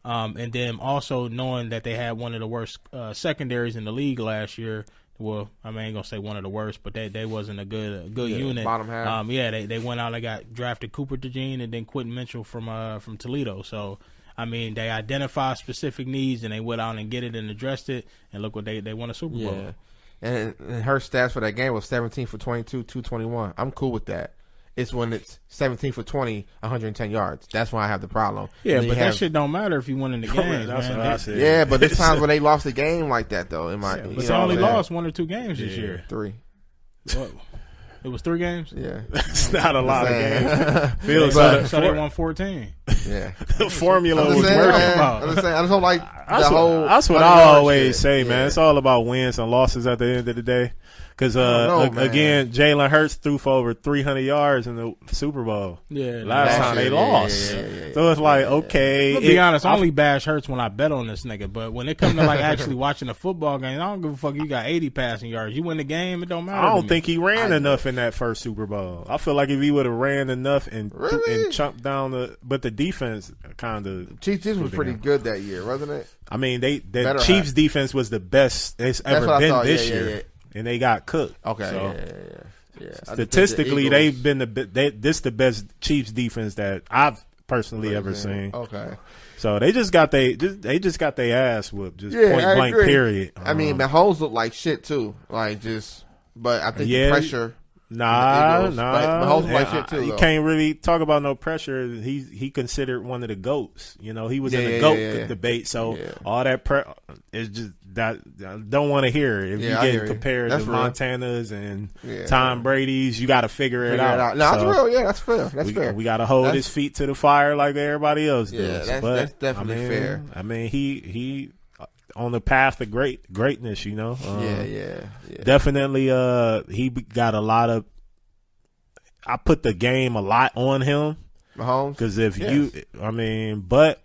And then also knowing that they had one of the worst secondaries in the league last year. Well, I ain't gonna say one of the worst, but they wasn't a good unit. Bottom half. They went out. They got drafted Cooper DeJean and then Quentin Mitchell from Toledo. So, they identified specific needs and they went out and get it and addressed it. And look what they won a Super Bowl. And her stats for that game was 17 for 22, 221. I'm cool with that. It's when it's 17 for 20, 110 yards. That's why I have the problem. Yeah, but that shit don't matter if you win in the game. That's what I said. Yeah, but there's times when they lost the game like that, though. But they only lost 1 or 2 games this year. 3. What? It was 3 games? Yeah. It's not a lot of games. So they won 14. Yeah. The formula was working. I just don't like the whole. That's what I always say, man. It's all about wins and losses at the end of the day. Because, again, Jalen Hurts threw for over 300 yards in the Super Bowl. Yeah. Last time they lost. So it's like, okay. To be honest, I only bash Hurts when I bet on this nigga. But when it comes to, actually watching a football game, I don't give a fuck. You got 80 passing yards. You win the game, it don't matter. I don't think he ran enough in that first Super Bowl. I feel like if he would have ran enough and chunked down but the defense kind of. Chiefs was pretty good that year, wasn't it? I mean, the Chiefs defense was the best it's ever been this year. Yeah. And they got cooked. Okay. So, yeah. Statistically, they've been the best Chiefs defense that I've personally ever seen. Okay. So they just got their ass whooped, just point blank. Period. I mean, Mahomes looked like shit too. Like but I think the pressure. Nah. Mahomes like shit too. You can't really talk about no pressure. He considered one of the GOATs. You know, he was in the GOAT debate. So all that is just that I don't want to hear it. If you get compared to Montana's and Tom Brady's, you got to figure it out. No, that's real. Yeah, that's fair. Fair. We got to hold his feet to the fire like everybody else does. That's definitely fair. I mean, he on the path to greatness, you know. Definitely. He got a lot of. I put the game a lot on him, Mahomes, because but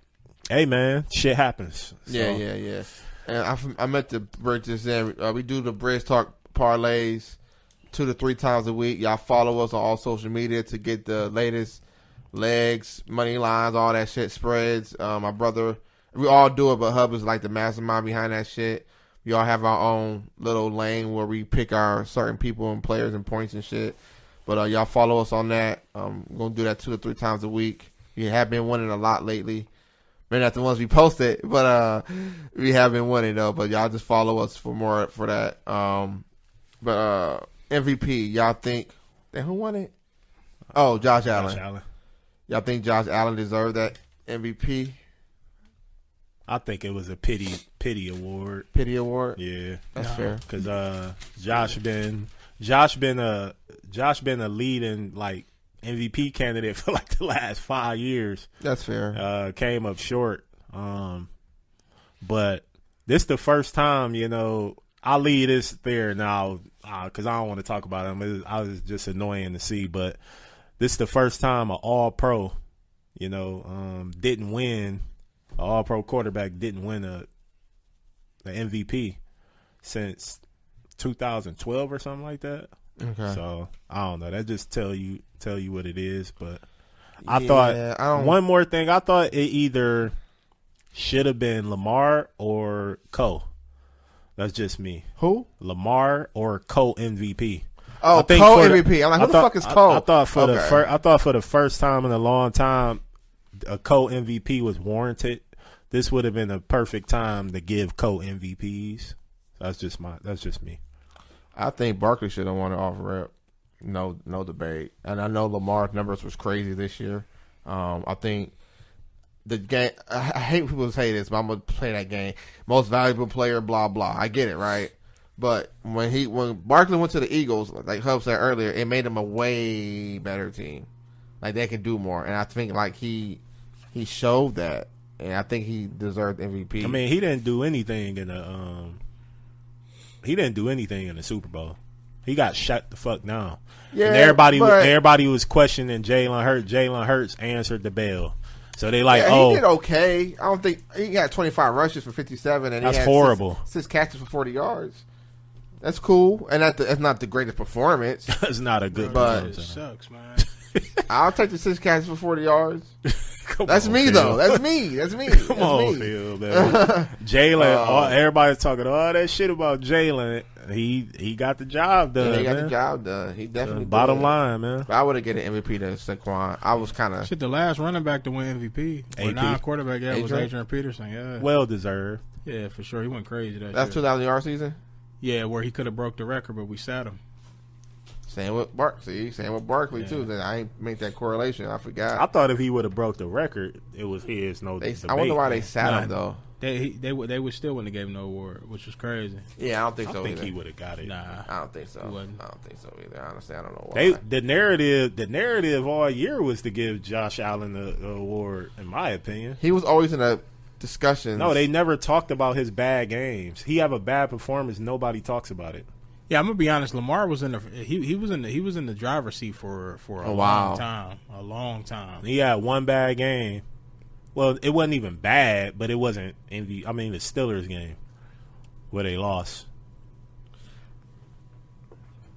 hey, man, shit happens. So. Yeah. And I meant to bring this in. We do the Bridge Talk parlays 2 to 3 times a week. Y'all follow us on all social media to get the latest legs, money lines, all that shit, spreads. My brother. We all do it, but Hub is like the mastermind behind that shit. We all have our own little lane where we pick our certain people and players and points and shit. But y'all follow us on that. We're going to do that 2 or 3 times a week. We have been winning a lot lately. Maybe not the ones we posted, but we have been winning, though. But y'all just follow us for more for that. But MVP, y'all think who won it? Oh, Josh Allen. Y'all think Josh Allen deserved that MVP? I think it was a pity award. Pity award? Yeah, that's fair. Because Josh been a leading like MVP candidate for like the last 5 years. That's fair. Came up short. But this the first time, you know, I'll leave this there now because I don't want to talk about him. I was just annoying to see, but this the first time an All-Pro, you know, didn't win. An All-Pro quarterback didn't win the MVP since 2012 or something like that. Okay. So I don't know. That just tell you what it is. But I thought one more thing. I thought it either should have been Lamar or Cole. That's just me. Who? Lamar or Cole MVP. Oh, Cole MVP. I'm like, who the fuck is Cole? I thought for the first time in a long time, a Cole MVP was warranted. This would have been a perfect time to give Cole MVPs. That's just me. I think Barkley should have won it off rep. No debate. And I know Lamar's numbers was crazy this year. I think the game. I hate when people say this, but I'm gonna play that game. Most valuable player, blah blah. I get it, right? But when Barkley went to the Eagles, like Hub said earlier, it made him a way better team. Like they can do more, and I think like he showed that, and I think he deserved MVP. I mean, he didn't do anything in the Super Bowl. He got shut the fuck down. Yeah, and everybody was questioning Jalen Hurts. Jalen Hurts answered the bell. So they like, he did okay. I don't think he got 25 rushes for 57, and that's he had horrible. Six catches for 40 yards. That's cool, and that's not the greatest performance. That's not a good performance. It sucks, man. I'll take the 6 catches for 40 yards. That's me, Phil. though. That's me. Come on, Phil, man. Jalen, everybody's talking all that shit about Jalen. He got the job done. Yeah, he got the job done. He definitely bottom line, man. But I would have given an MVP to Saquon. I was kind of shit. The last running back to win MVP, or non-quarterback, was Adrian Peterson. Yeah, well deserved. Yeah, for sure. He went crazy that That's year. 2,000-yard season. Yeah, where he could have broke the record, but we sat him. Same with Barkley too. Then I ain't make that correlation. I forgot. I thought if he would have broke the record, it was his. Debate. I wonder why they sat him though. They would still wouldn't have gave him no award, which was crazy. Yeah, I don't think so. I think either. he would have got it. Nah, I don't think so. I don't think so either. Honestly, I don't know why. The narrative all year was to give Josh Allen the award. In my opinion, he was always in a discussion. No, they never talked about his bad games. He have a bad performance. Nobody talks about it. Yeah, I'm gonna be honest. Lamar was in he was in the driver's seat for a long time. A long time. He had one bad game. Well, it wasn't even bad, but it wasn't the Steelers game where they lost.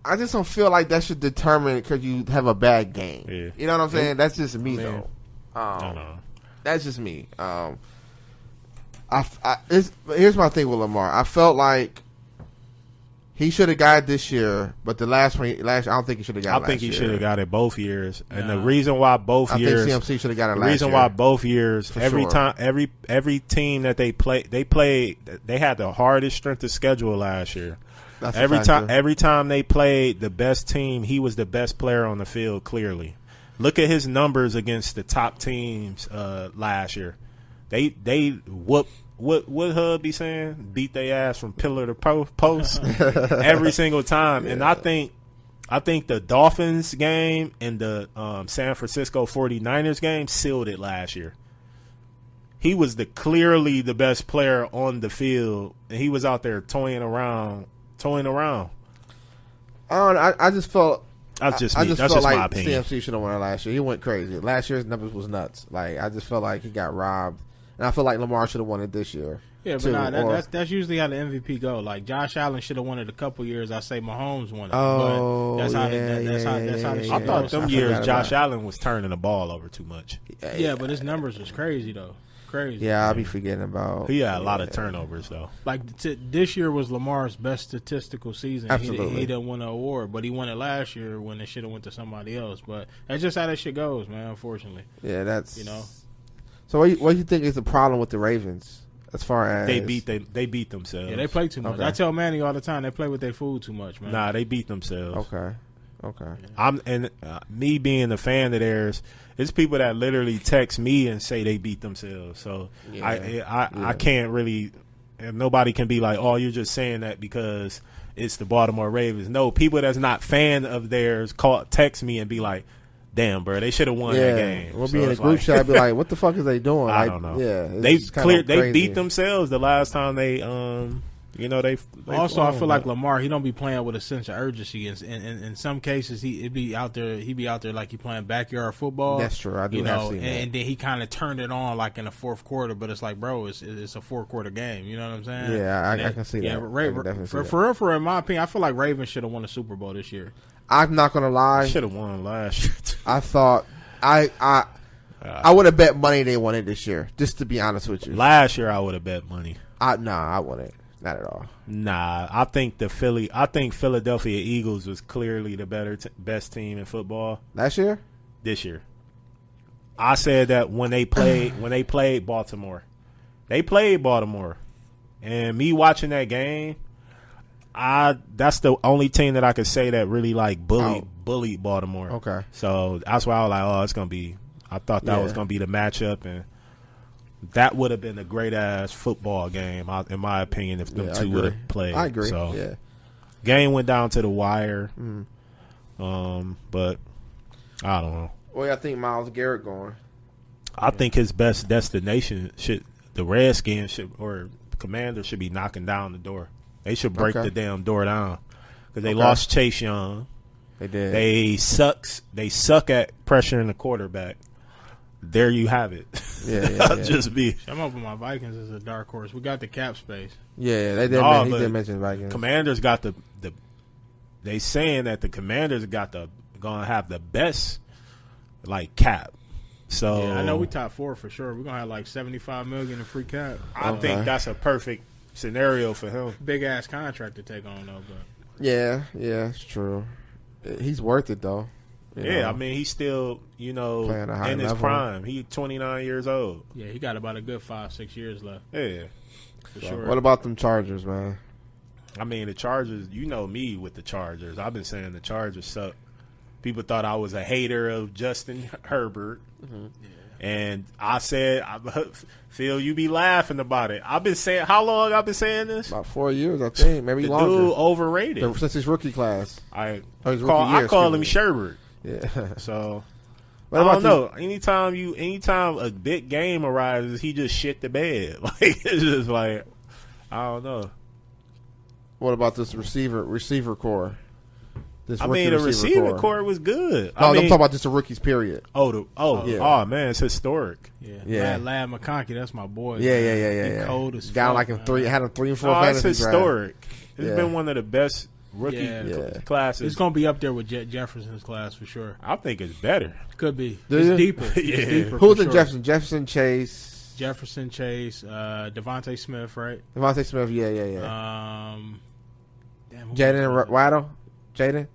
I just don't feel like that should determine because you have a bad game. Yeah. You know what I'm saying? That's just me though. No. That's just me. Here's my thing with Lamar. I felt like He should have got it this year, but the last one, I don't think he should have got it. I think he should have got it both years, and the No. reason why both I years, think CMC should have got it the last year. reason why both years, For every sure. time, every team that they had the hardest strength of schedule last year. That's a Every factor. time they played the best team, he was the best player on the field. Clearly, look at his numbers against the top teams last year. They whooped. What Hub be saying? Beat their ass from pillar to post every single time. Yeah. And I think the Dolphins game and the San Francisco 49ers game sealed it last year. He was clearly the best player on the field, and he was out there toying around. I just felt. That's just I me. just That's felt just my like opinion. CMC should have won it last year. He went crazy. Last year's numbers was nuts. Like I just felt like he got robbed, and I feel like Lamar should have won it this year. Yeah, but too, that's usually how the MVP go. Like Josh Allen should have won it a couple years. I say Mahomes won it. Oh, but that's how yeah, that's how the yeah, shit yeah. I thought goes. them I years forgot Josh about Allen was turning the ball over too much. Yeah, but his numbers was crazy though. Crazy. Yeah, I'll be forgetting about. He had a lot of turnovers though. Like this year was Lamar's best statistical season. Absolutely. He didn't win an award, but he won it last year when it should have went to somebody else. But that's just how that shit goes, man. Unfortunately, Yeah, that's you know. So what do you think is the problem with the Ravens as far as They beat themselves. Yeah, they play too much. Okay. I tell Manny all the time they play with their food too much, man. Nah, they beat themselves. Okay. Me being a fan of theirs, it's people that literally text me and say they beat themselves. So I can't really. And nobody can be like, oh, you're just saying that because it's the Baltimore Ravens. No, people that's not fan of theirs text me and be like, damn, bro, they should have won that game. We'll So be in a it's group like- chat. I'd be like, what the fuck is they doing? I don't know. Yeah, They it's kinda they crazy. beat themselves the last time they they Also, I won, feel like but- Lamar, he don't be playing with a sense of urgency. In some cases, he be out there like he playing backyard football. That's true. I do you have know, seen that. and then he kind of turned it on like in the fourth quarter. But it's like, bro, it's a 4-quarter game. You know what I'm saying? Yeah, I can see that. Yeah, I can definitely see that. for real, in my opinion, I feel like Ravens should have won the Super Bowl this year. I'm not gonna lie. should have won last year. I thought I would have bet money they won it this year. Just to be honest with you. Last year I would have bet money. I wouldn't. Not at all. Nah, I think Philadelphia Eagles was clearly the best team in football Last year? this year. I said that when they played Baltimore. They played Baltimore. And me watching that game, that's the only team that I could say that really like bullied Baltimore. Okay. So that's why I was like, oh, it's gonna be. I thought that was gonna be the matchup, and that would have been a great ass football game, in my opinion, if them two would have played. I agree. So Yeah. game went down to the wire. But I don't know. Where I think Myles Garrett going? I think his best destination the Redskins or Commanders should be knocking down the door. They should break Okay. the damn door down because they Okay. lost Chase Young. They did. They suck at pressuring the quarterback. There you have it. Yeah. Just be. I'm hoping my Vikings is a dark horse. We got the cap space. Yeah, they did. No, He but did mention Vikings. Commanders got the. They saying that the Commanders gonna have the best like cap. So Yeah, I know we top 4 for sure. We're gonna have like $75 million in free cap. I think that's a perfect scenario for him. Big ass contract to take on though, but Yeah, it's true. He's worth it though. You Yeah, know? I mean he's still Playing a high in his level. prime. He's 29 years old. yeah, he got about a good 5-6 years left Yeah. for sure. What about them Chargers, man? I mean, the Chargers, you know me with the Chargers. I've been saying the Chargers suck. People thought I was a hater of Justin Herbert. And I said, Phil, you be laughing about it. I've been saying, how long I've been saying this? About 4 years, I think, maybe The longer. dude overrated. Since his rookie class. I his call rookie year, him excuse me. Sherbert. Yeah. So What I about don't know. Anytime a big game arises, he just shit the bed. Like it's just like I don't know. What about this receiver core? This I rookie mean, the receiver core was good. No, I mean, I'm talking about just the rookies. Period. Oh man, it's historic. Yeah. Lad McConkey, that's my boy. Yeah. He cold as Got fuck, like man. had him 3 and 4 Oh, it's fantasy historic. It's Yeah. been one of the best rookie Yeah. classes. It's gonna be up there with Jefferson's class for sure. I think it's better. Could be. Do It's you? deeper. It's Yeah. deeper Who's for in sure. Jefferson? Jefferson, Chase, Devontae Smith, right? Devontae Smith. Yeah. Jaden Waddle? Jalen?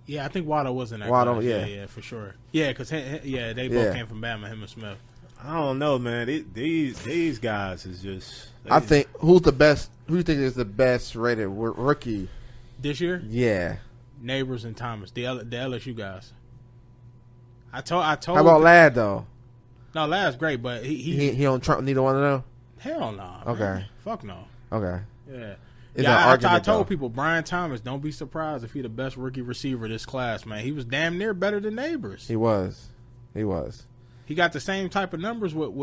Yeah, I think Waddle was in that Waddle, class. yeah. Yeah, for sure. Yeah, because they both came from Bama, him and Smith. I don't know, man. These guys is just. I think who's the best? Who do you think is the best rated rookie this year? Yeah, Neighbors and Thomas, the LSU guys. I told. How about Ladd though? No, Ladd's great, but he don't trump neither one of them. Hell no. Okay. Man. Fuck no. Okay. Yeah. It's I told people, Brian Thomas, don't be surprised if he's the best rookie receiver this class, man. He was damn near better than Neighbors. He was. He got the same type of numbers with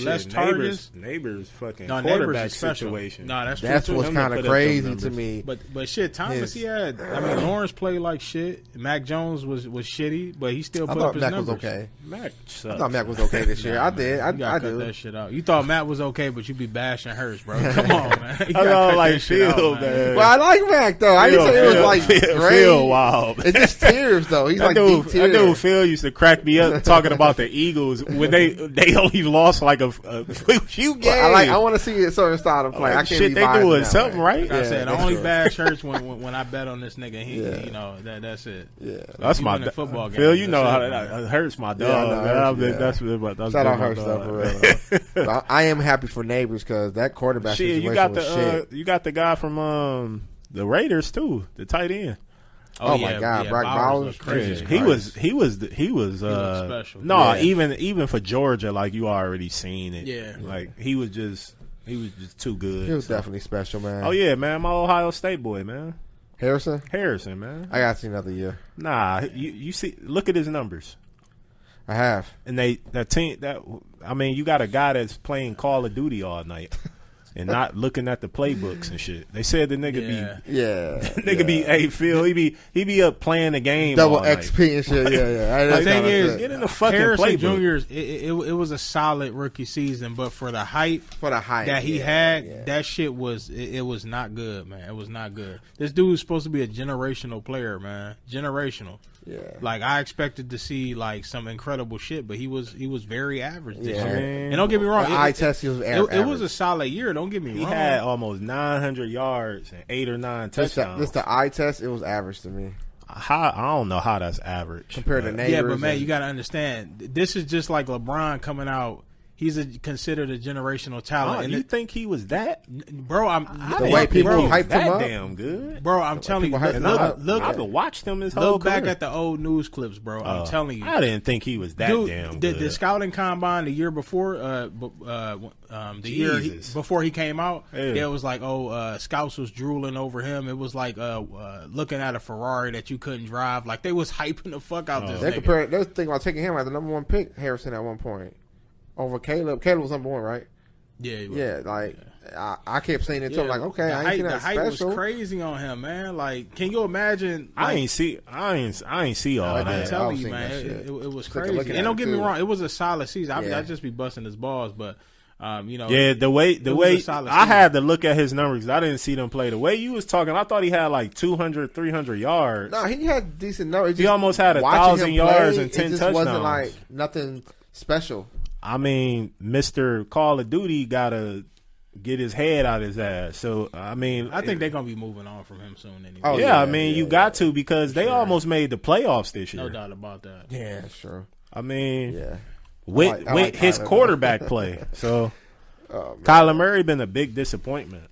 less targets. Neighbors fucking quarterback situation. No, that's true. That's what's kind of crazy to me. But shit, Thomas, he had. I mean, Lawrence played like shit. Mac Jones was shitty, but he still put up his numbers. Was okay. Mac sucks. I thought Mac was okay this year. Nah, I did. I cut do. that shit out. You thought Mac was okay, but you be bashing Hurts, bro. Come on, man. I don't like Phil, man. Well, I like Mac though. I didn't say it was like great. Phil, wild. It's just tears though. He's like deep tears. I knew Phil used to crack me up talking about the Eagles when they only lost like a few games. I want to see a certain style of play. I can't shit, be they doing something like right. I said, I only bash Hurts when I bet on this nigga. You know that's it. Yeah, that's my football game. Phil, you know how that hurts my dog. That's shout out Hurts though for real. I am happy for Neighbors because that quarterback situation was shit. You got the guy from the Raiders too, the tight end. Oh my God, Brock Bowers, crazy. He was special. No, even for Georgia, like you already seen it. Yeah, like he was just too good. He was definitely special, man. Oh yeah, man, my Ohio State boy, man. Harrison, man. I got to see another year. Nah, you see, look at his numbers. I have, and you got a guy that's playing Call of Duty all night. And not looking at the playbooks and shit. They said the nigga be hey Phil, he be up playing the game. Double XP and shit. Yeah. The thing is, get in the fucking Harrison playbook. Jr. It was a solid rookie season, but for the hype that he had, that shit was not good, man. It was not good. This dude was supposed to be a generational player, man. Generational. Yeah. Like I expected to see like some incredible shit, but he was very average this year. And don't get me wrong, it was a solid year. Don't get me wrong. He had almost 900 yards and 8 or 9 touchdowns. This the eye test. It was average to me. I don't know how that's average compared to Neighbors. Yeah, but man, you got to understand. This is just like LeBron coming out. He's considered a generational talent. And you think he was that, bro? The way people hyped him up, damn good, bro. I'm telling you. Look, I've watched him his whole career. Look back at the old news clips, bro. I'm telling you. I didn't think he was that damn good. The scouting combine the year before, the year before he came out, it was like, scouts was drooling over him. It was like looking at a Ferrari that you couldn't drive. Like they was hyping the fuck out this nigga. They was thinking about taking him as the number 1 pick, Harrison, at one point. Over Caleb. Caleb was number 1, right? Yeah, he was. Yeah, I kept saying it to him, like, okay, the hype was crazy on him, man. Like, can you imagine? Like, I ain't see all that. I'm telling you, man, it was crazy. And don't get me wrong, it was a solid season. I'd just be busting his balls, but yeah, the way I had to look at his numbers. I didn't see them play. The way you was talking, I thought he had like 200, 300 yards. No, he had decent numbers. He almost had 1,000 yards and 10 touchdowns. It wasn't like nothing special. I mean, Mr. Call of Duty gotta get his head out his ass. So I mean, I think they're gonna be moving on from him soon anyway. Oh yeah, I mean, you got to because they almost made the playoffs this year. No doubt about that. Yeah, sure. I mean, yeah, with his quarterback play. So Kyler Murray been a big disappointment.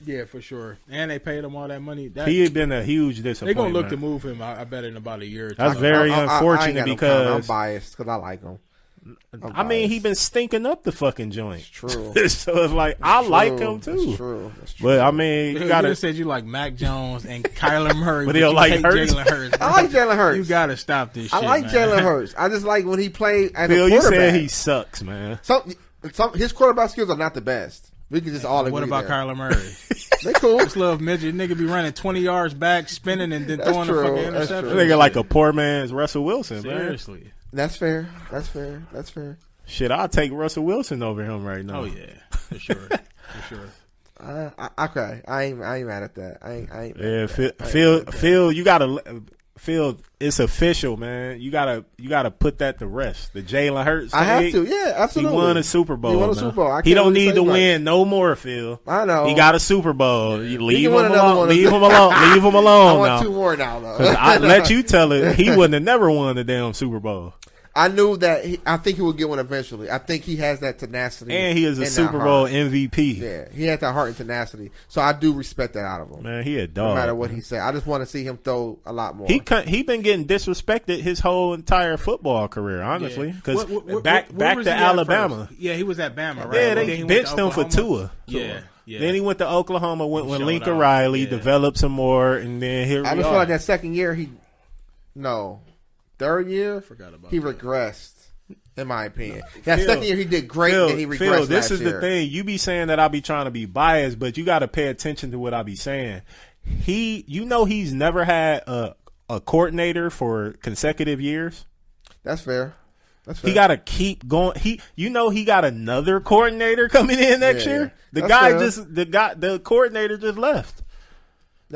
Yeah, for sure. And they paid him all that money. He had been a huge disappointment. They're gonna look to move him. I bet in about a year or two. That's very unfortunate because I'm biased because I like him. I mean, he been stinking up the fucking joint. It's true. So it's like I like him too. That's true. But I mean, you gotta said you like Mac Jones and Kyler Murray, but he'll like Jalen Hurts. I like Jalen Hurts. You gotta stop this shit. I like Jalen Hurts. I just like when he played as a quarterback. You said he sucks, man. Some his quarterback skills are not the best. We can just all agree. What about there. Kyler Murray? They cool. This little midget nigga be running 20 yards back, spinning, and then throwing the fucking interception. Nigga like a poor man's Russell Wilson, Seriously. Man. That's fair. Shit, I'll take Russell Wilson over him right now. Oh yeah, for sure. Okay, I ain't mad at that. I ain't yeah, Phil, you gotta. Phil, it's official, man. You gotta put that to rest. The Jalen Hurts. I have to. Yeah, absolutely. He won a Super Bowl. He won a Super Bowl. He don't need to win no more, Phil. I know. He got a Super Bowl. You leave him alone. Leave him alone. Leave him alone. I want now. 2 more now, though. I let you tell it. He wouldn't have never won the damn Super Bowl. I knew that. I think he would get one eventually. I think he has that tenacity, and he is a Super Bowl MVP. Yeah, he has that heart and tenacity. So I do respect that out of him. Man, he a dog. No matter what he said, I just want to see him throw a lot more. He been getting disrespected his whole entire football career, honestly. Because back to Alabama. Yeah, he was at Bama, right? Yeah, they benched him for Tua. Yeah. Then he went to Oklahoma, went with Lincoln Riley, developed some more, and then here we are. I just feel like that second year third year, he regressed, in my opinion. That second year he did great, and then he regressed Phil, this last is year. the thing. You be saying that I be trying to be biased, but you got to pay attention to what I be saying. He's never had a coordinator for consecutive years. That's fair. He got to keep going. He got another coordinator coming in next year. The coordinator just left.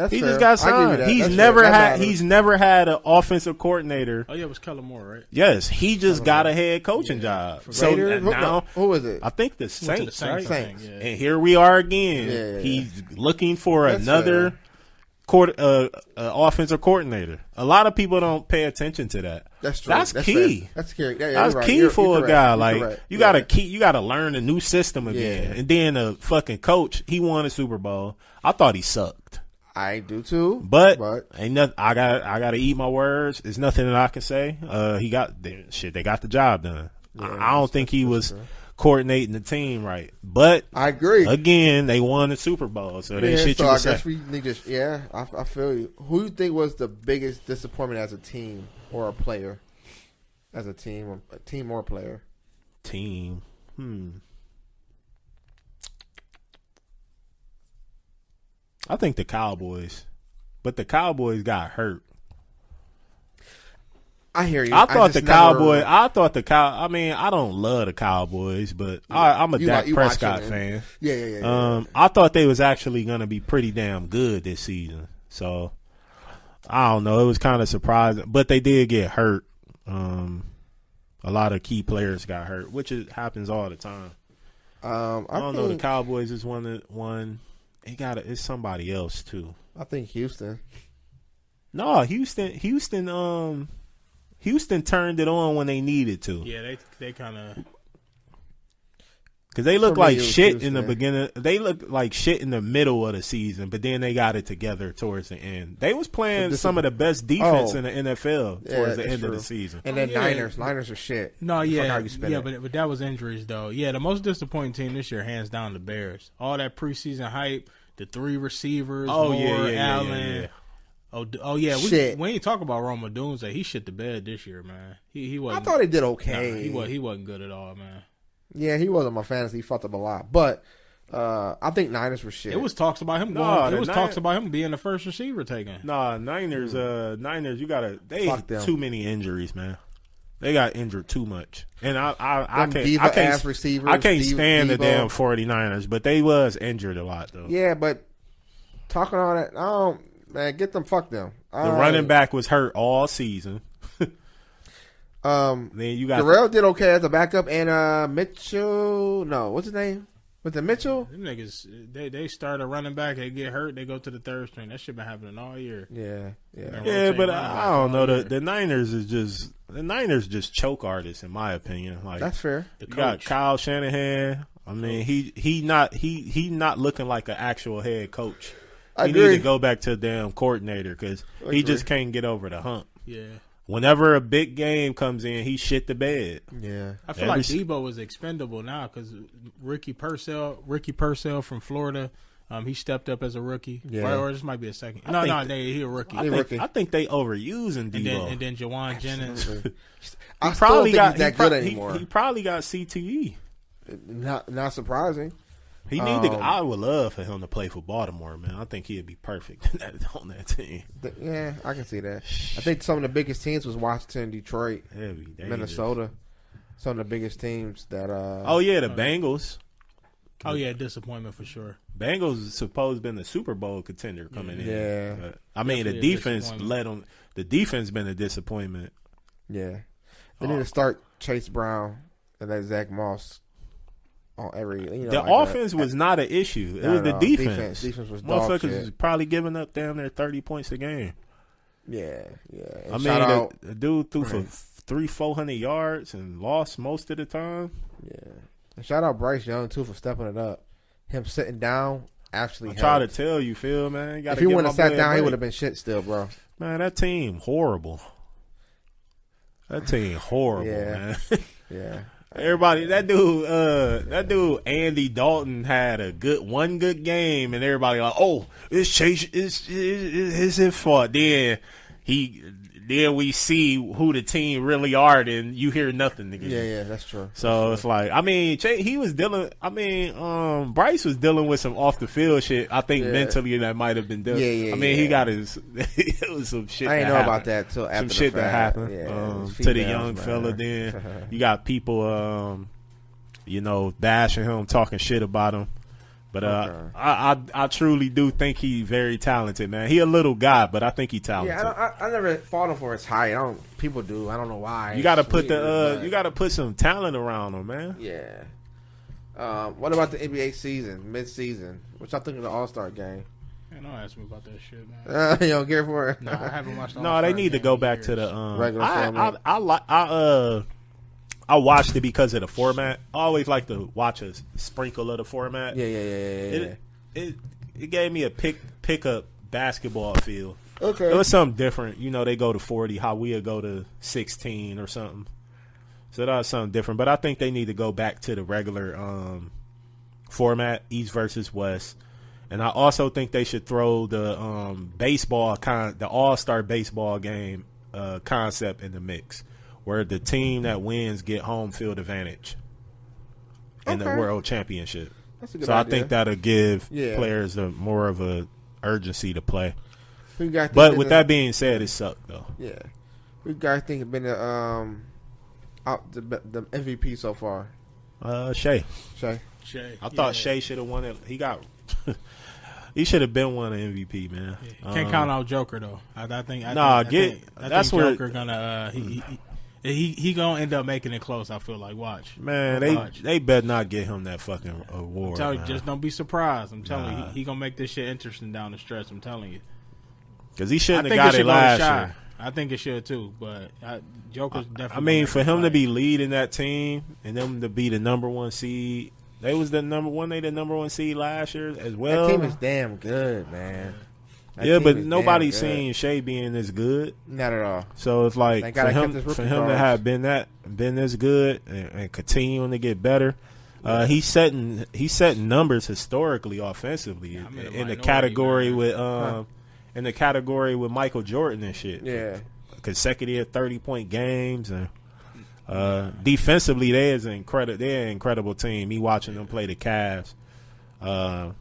He just got signed. He's never had an offensive coordinator. Oh yeah, it was Kellen Moore, right? Yes, he just got a head coaching job. So now, who was it? I think the Saints, right? Saints. Yeah. And here we are again. Yeah. He's looking for another offensive coordinator. A lot of people don't pay attention to that. That's true. That's key. Fair. That's key. That's key for a guy. Like you gotta learn a new system again. And then a fucking coach. He won a Super Bowl. I thought he sucked. I do too, but ain't nothing. I gotta eat my words. There's nothing that I can say. They got the job done. Yeah, I don't think he was coordinating the team right, but I agree. Again, they won the Super Bowl, so they shit you. So I guess we need to. I feel you. Who do you think was the biggest disappointment as a team or a player? As a team or a player? Team. I think the Cowboys, but the Cowboys got hurt. I hear you. I thought the Cowboys. I mean, I don't love the Cowboys, but I'm a Dak Prescott fan. Yeah. I thought they was actually going to be pretty damn good this season. So I don't know. It was kind of surprising, but they did get hurt. A lot of key players got hurt, which happens all the time. I don't know. The Cowboys is one. It's somebody else too. I think Houston. No, Houston turned it on when they needed to. Yeah, they kind of because they look like shit in the beginning. They look like shit in the middle of the season, but then they got it together towards the end. They was playing some of the best defense in the NFL towards the end of the season. And then Niners are shit. No, but that was injuries though. Yeah, the most disappointing team this year, hands down, the Bears. All that preseason hype, the 3 receivers. Allen. Yeah. Oh yeah, we ain't talk about Roma Doomsday. He shit the bed this year, man. He wasn't. I thought he did okay. Nah, he wasn't good at all, man. Yeah, he wasn't my fantasy. He fucked up a lot, but I think Niners were shit. It was talks about him going. Talks about him being the first receiver taken. Nah, Niners. Niners, they too many injuries, man. They got injured too much, and I can't receivers. I can't stand the damn 49ers, but they was injured a lot though. Yeah, but talking all that, man, fuck them. The running back was hurt all season. Then you got Darrell did okay as a backup, and Mitchell. No, what's his name? Was it Mitchell? Them niggas, they start a running back, they get hurt, they go to the third string. That shit been happening all year. Yeah, but I don't know. The Niners just choke artists in my opinion. Like that's fair. You got Kyle Shanahan. I mean, he not looking like an actual head coach. He needs to go back to a damn coordinator because he just can't get over the hump. Yeah. Whenever a big game comes in, he shit the bed. Yeah. I feel like Debo is expendable now because Ricky Purcell from Florida, he stepped up as a rookie. Yeah. Or this might be a second. He a rookie. I think they overusing Debo. And then Jawan Jennings. I probably got that good anymore. He probably got CTE. Not surprising. He need to. I would love for him to play for Baltimore, man. I think he'd be perfect on that team. Yeah, I can see that. I think some of the biggest teams was Washington, Detroit, Minnesota. Some of the biggest teams that. The Bengals. Oh yeah, disappointment for sure. Bengals is supposed to been the Super Bowl contender coming in. Yeah, but, I mean the defense let them. The defense been a disappointment. Yeah. They need to start Chase Brown and let Zach Moss on every. The offense was not an issue. It was the defense. Defense was dog motherfuckers shit. was probably giving up down there 30 points a game. Yeah. And I mean, the dude threw for 400 yards and lost most of the time. Yeah. And shout out Bryce Young too for stepping it up. Him sitting down actually. I try to tell you, Phil, man. If he wouldn't have sat down, he would have been shit still, bro. Man, that team horrible. That team horrible, man. Yeah. Everybody, that dude Andy Dalton had one good game, and everybody like, oh, it's Chase, it's his fault. Then we see who the team really are, then you hear nothing again. Yeah, that's true. So it's like, I mean, he was dealing. I mean, Bryce was dealing with some off the field shit. I think mentally that might have been done. Yeah. I mean, he got his. It was some shit. I didn't know about that till after some shit that happened to the young fella. Then you got people, bashing him, talking shit about him. But I truly do think he's very talented, man. He a little guy, but I think he's talented. Yeah, I never fought him for his height. People do. I don't know why. You got to put you got to put some talent around him, man. Yeah. What about the NBA season, mid-season? What y'all think of the All-Star game? Man, don't ask me about that shit, man. You don't care for it? No, I haven't watched. No, they need to go back to the regular format. I watched it because of the format. I always like to watch a sprinkle of the format. Yeah. It gave me a pick-up basketball feel. Okay. It was something different. They go to 40, how we'll go to 16 or something. So that was something different. But I think they need to go back to the regular format, East versus West. And I also think they should throw the the All-Star baseball game concept in the mix, where the team that wins get home field advantage in the World Championship. That's a good idea. I think that'll give players more of a urgency to play. But with that being said, it sucked though. Yeah, who guys think been the MVP so far? Shai. I thought Shai should have won it. He should have been one MVP, man. Can't count out Joker though. I think Joker gonna he gonna end up making it close. I feel like watch. Man, they better not get him that fucking award. I'm telling you, just don't be surprised. I'm telling you, he gonna make this shit interesting down the stretch. I'm telling you, because he shouldn't have got it last year. I think it should too, but Joker's definitely. I mean, for him to be leading that team and them to be the number one seed. They was the number one seed last year as well. That team is damn good, man. But nobody's seen Shai being this good. Not at all. So it's like for him to have been this good and continuing to get better. He's setting numbers historically offensively in the category with Michael Jordan and shit. Yeah, consecutive 30-point games and. Defensively, they're an incredible team. Me watching them play the Cavs, I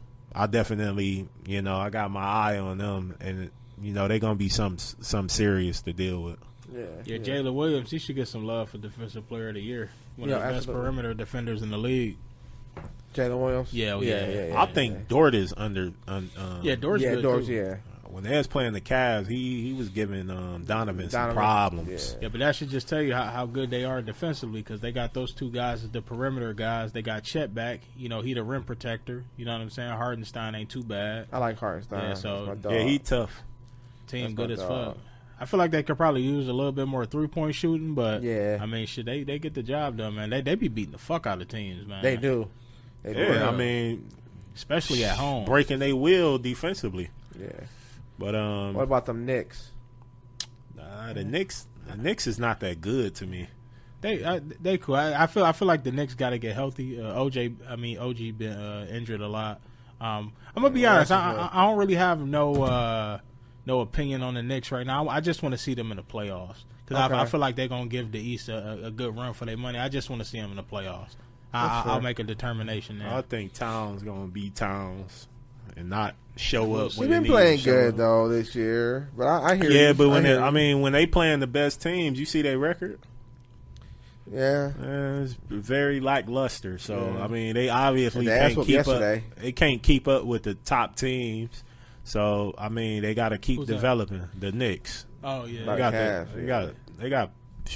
definitely, I got my eye on them, and they're gonna be some serious to deal with. Yeah. Jalen Williams, he should get some love for Defensive Player of the Year. One of the best perimeter defenders in the league. Jalen Williams. Yeah. I think Dort is under. Dort's good Dort's too. Yeah. When they was playing the Cavs, he was giving Donovan some problems. Yeah, but that should just tell you how good they are defensively, because they got those two guys as the perimeter guys. They got Chet back. He the rim protector. You know what I'm saying? Hardenstein ain't too bad. I like Hardenstein. Yeah, so he tough. Team good as fuck. I feel like they could probably use a little bit more 3-point shooting, but I mean, shit, they get the job done, man. They be beating the fuck out of teams, man. They do. I mean, especially at home, breaking their will defensively. Yeah. But what about them Knicks? The Knicks is not that good to me. They cool. I feel like the Knicks got to get healthy. OG been injured a lot. I'm gonna be honest. I don't really have no opinion on the Knicks right now. I just want to see them in the playoffs, because I feel like they're gonna give the East a good run for their money. I just want to see them in the playoffs. I'll make a determination there. I think Towns gonna be Towns and not show up. He's been playing good though this year, but I hear. Yeah, but when they playing the best teams, you see their record. Yeah, it's very lackluster. So I mean, they obviously can't keep up. They can't keep up with the top teams. So I mean, they got to keep Who's developing the Knicks. Oh yeah, Like They got.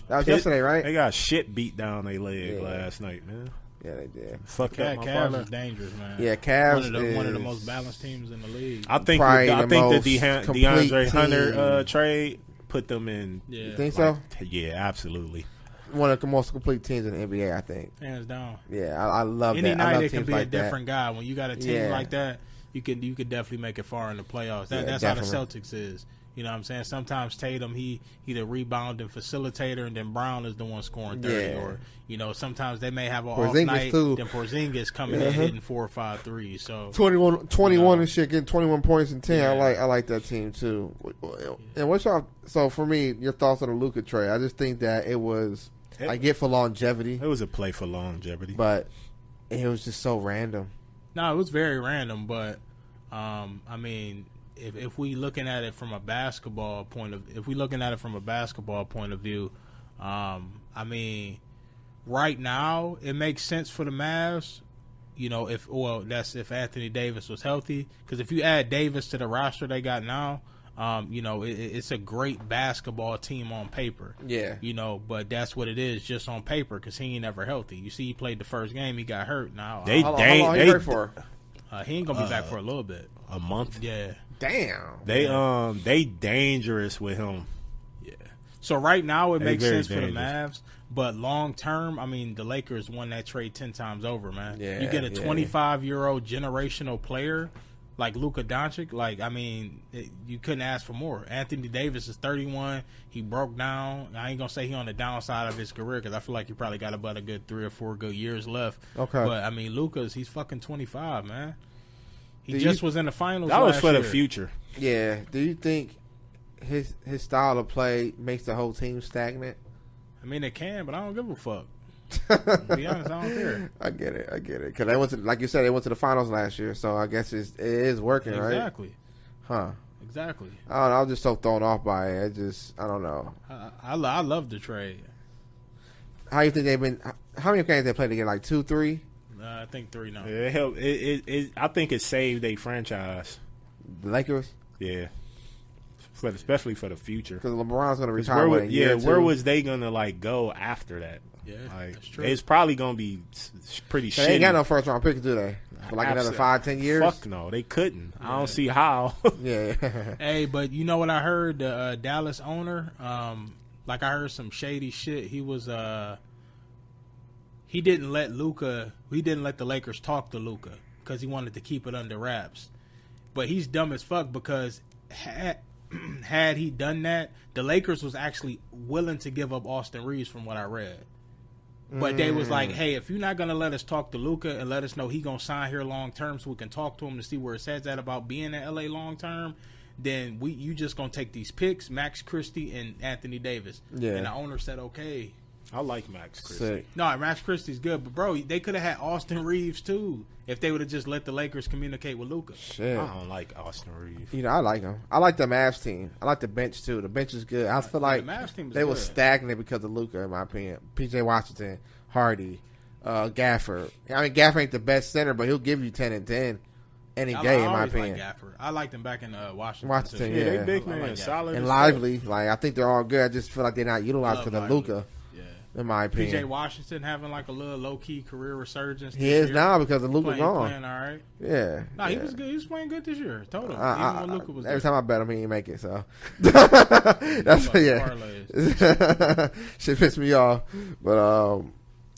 That was yesterday, right? They got shit beat down their leg last night, man. Yeah, they did. Fuck up my Cavs partner. is dangerous, man. Yeah, Cavs one of the most balanced teams in the league. I think Probably the the most DeAndre Hunter team. Trade put them in. Yeah, You think so? Yeah, absolutely. One of the most complete teams in the NBA, I think. hands down. Yeah, I love Any that. I night love it can teams be like a different guy. When you got a team like that, you could definitely make it far in the playoffs. That's definitely. how the Celtics is. You know what I'm saying? Sometimes Tatum, he the rebounding facilitator, and then Brown is the one scoring 30. Yeah. Or, sometimes they may have an Porzingis off night, too. then Porzingis coming in hitting 4 or 5 threes. So 21 and shit, getting 21 points and 10. Yeah. I like that team too. And what's y'all? So for me, your thoughts on the Luka trade? I just think that it was. I get for longevity. It was a play for longevity, but it was just so random. No, it was very random, but I mean, if we looking at it from a basketball point of view, I mean, right now it makes sense for the Mavs. That's if Anthony Davis was healthy, because if you add Davis to the roster they got now, it's a great basketball team on paper. Yeah. But that's what it is, just on paper, because he ain't never healthy. You see, he played the first game, he got hurt. Now How long he hurt for? he ain't gonna be back for a little bit. a month. Yeah. Damn. They dangerous with him. Yeah. So right now it They makes very sense for the dangerous. Mavs, but long term, I mean, the Lakers won that trade 10 times over, man. Yeah, You get a yeah. 25-year-old generational player like Luka Doncic, you couldn't ask for more. Anthony Davis is 31. He broke down. I ain't gonna say he on the downside of his career, because I feel like he probably got about a good 3 or 4 good years left. Okay. But I mean, he's fucking 25, man. He Do just you- was in the finals. That was last for the year. future. Yeah. Do you think his style of play makes the whole team stagnant? I mean, it can, but I don't give a fuck. To be honest, I don't care. I get it. Because they went to, like you said, they went to the finals last year, so I guess it is working, right? Exactly. Huh. Exactly. I don't know. I was just so thrown off by it. I don't know. I love the trade. How you think they've been? How many games they played again? Like 2, 3? I think 3 now. It helped. I think it saved a franchise. The Lakers? Yeah, especially for the future. Because LeBron's going to 'Cause retire. where was they gonna go after that? Yeah, Like, that's true. it's probably gonna be pretty They shitty. ain't got no first round picks, do they? For like another 5-10 years? Fuck no, they couldn't. I don't see how. Yeah. Hey, but you know what I heard? The Dallas owner, I heard some shady shit. He was he didn't let the Lakers talk to Luka because he wanted to keep it under wraps. But he's dumb as fuck, because had he done that, the Lakers was actually willing to give up Austin Reeves, from what I read. But they was like, hey, if you're not going to let us talk to Luka and let us know he going to sign here long term so we can talk to him to see where his head's at about being in LA long term, then you just going to take these picks, Max Christie and Anthony Davis. Yeah. And the owner said, okay. I like Max Christie. Sick. No, Max Christie's good, but bro, they could have had Austin Reeves too if they would have just let the Lakers communicate with Luka. Shit. I don't like Austin Reeves. I like him. I like the Mavs team. I like the bench too. The bench is good. I feel like the Mavs team is they were good. stagnant because of Luka, in my opinion. PJ Washington, Hardy, Gafford. I mean, Gafford ain't the best center, but he'll give you 10 and 10 any I day, in my always opinion. liked Gafford. I liked him back in Washington. Washington, too. yeah. They big I man, like Gafford. solid. And as Lively. Like, I think they're all good. I just feel like they're not utilized Love because of Lively. Luka, Yeah. in my PJ opinion. Washington having like a little low key career resurgence. He this is year. now because of Luka playing gone. all right. Yeah. No, he yeah. was good. He was playing good this year. Total. I- Even when Luka was every there. time I bet him, he didn't make it. So that's Like yeah. parlays. Shit pissed me off. But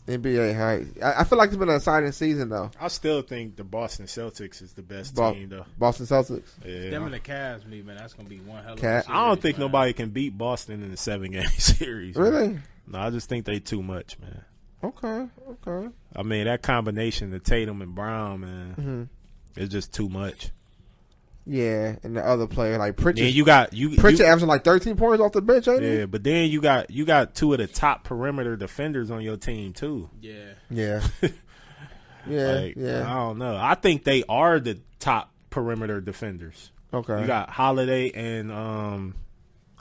NBA, I feel like it's been an exciting season though. I still think the Boston Celtics is the best team, though. Boston Celtics. Yeah. Them and the Cavs, man, that's gonna be one hell of a Cat- series. I don't think man. nobody can beat Boston in a 7-game series. man. Really? No, I just think they too much, man. Okay. I mean, that combination of Tatum and Brown, man, Mm-hmm. it's just too much. Yeah, and the other player like Pritchard. Then you got Pritchard averaging like 13 points off the bench, ain't he? yeah, but then you got two of the top perimeter defenders on your team too. Yeah. Yeah. Yeah. Like, yeah. I don't know. I think they are the top perimeter defenders. Okay. You got Holiday and I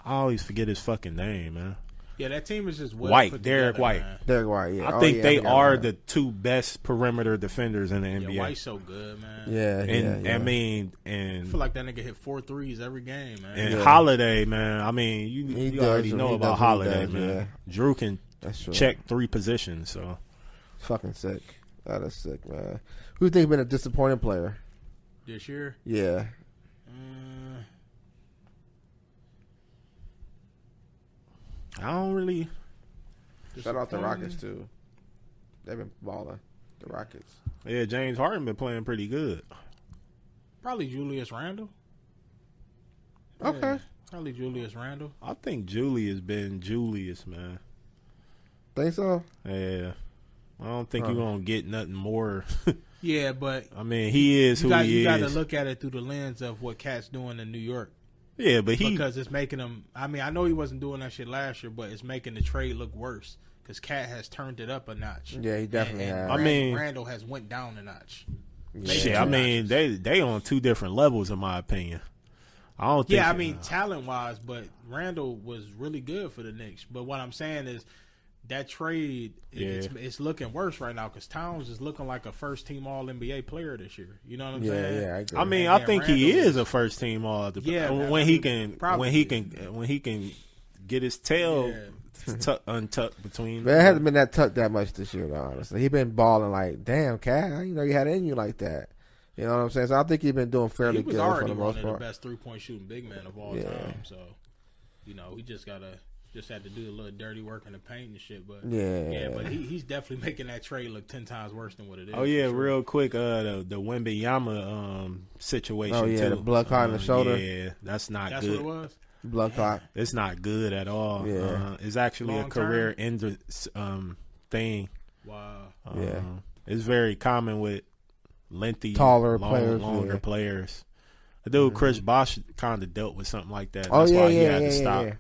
always forget his fucking name, man. Yeah, that team is just well White, put Derek together, White. man. Derek White, yeah. I think they forgot are about the two best perimeter defenders in the NBA. Yeah, White's so good, man. that. Yeah, And yeah. I mean, I and feel like that nigga hit 4 threes every game, man. and Yeah. Holiday, man. I mean, He you does already what know he about does what he Holiday, does, man. yeah. Drew can That's true. check 3 positions, so. Fucking sick. That is sick, man. Who do you think has been a disappointing player? This year, Yeah. I don't really. Shout out the Rockets, too. They've been balling. The Rockets. Yeah, James Harden been playing pretty good. probably Julius Randle. Okay. Yeah, probably Julius Randle. I think Julius been Julius, man. Think so? Yeah. I don't think you're going to get nothing more. Yeah, but I mean, he is who he is. You got to look at it through the lens of what Cat's doing in New York. Yeah, but because it's making him. I mean, I know he wasn't doing that shit last year, but it's making the trade look worse because Cat has turned it up a notch. Yeah, he definitely has. I mean, Randall has went down a notch. Yeah. Shit, I mean, they on 2 different levels, in my opinion. I don't think. Yeah, I mean, talent wise, but Randall was really good for the Knicks. But what I'm saying is that trade, it's looking worse right now because Towns is looking like a first team All NBA player this year. You know what I'm saying? Yeah, I agree. I mean, I think he is a first team All. Yeah, when he can get his tail untucked between. But it hasn't been that tucked that much this year, though, honestly. He been balling like, damn, Cat, I didn't know you had it in you like that. You know what I'm saying? So I think he's been doing fairly good for the most part. He was already one of the best 3-point shooting big men of all time. So, you know, he just had to do a little dirty work in the paint and shit. But but he's definitely making that trade look 10 times worse than what it is. Oh yeah, real quick, the Wemby situation. Oh yeah, too. the blood clot in the shoulder. Yeah, that's good. What it was. Blood clot. It's not good at all. Yeah. It's actually Long a career ender thing. Wow. Yeah. It's very common with lengthy, taller longer players. The dude Chris Bosh kind of dealt with something like that. Oh, That's yeah, why he yeah, had yeah, to stop. yeah.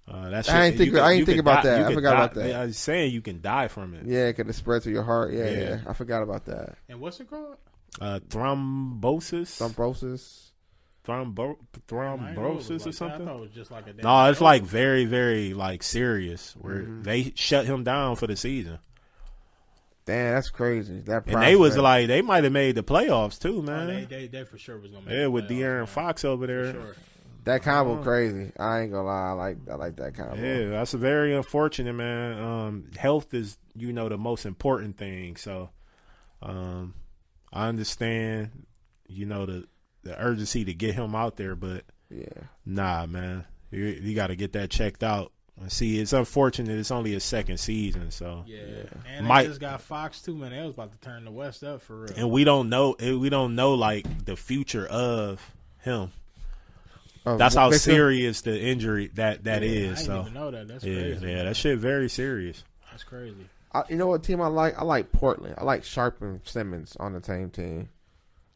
I didn't think about that. I forgot about that. I was saying you can die from it. Yeah, because it spread to your heart. Yeah. I forgot about that. And what's it called? Thrombosis. Thrombosis or something. I thought it was just like a No, it's like very, very like serious where they shut him down for the season. Damn, that's crazy. And they was like, they might have made the playoffs too, man. They for sure was gonna make Yeah, with the playoffs, De'Aaron man. Fox over there. For sure. that combo crazy. I ain't gonna lie. I like that combo. Yeah, that's a very unfortunate, man. Health is, the most important thing. So, I understand, the urgency to get him out there, but nah, man, you got to get that checked out. See, it's unfortunate. It's only his second season, so And they just got Fox too, man. They was about to turn the West up for real. And we don't know like the future of him. That's how serious the injury that is. I didn't even know that. That's crazy. Yeah, that shit very serious. That's crazy. You know what team I like? I like Portland. I like Sharp and Simmons on the same team.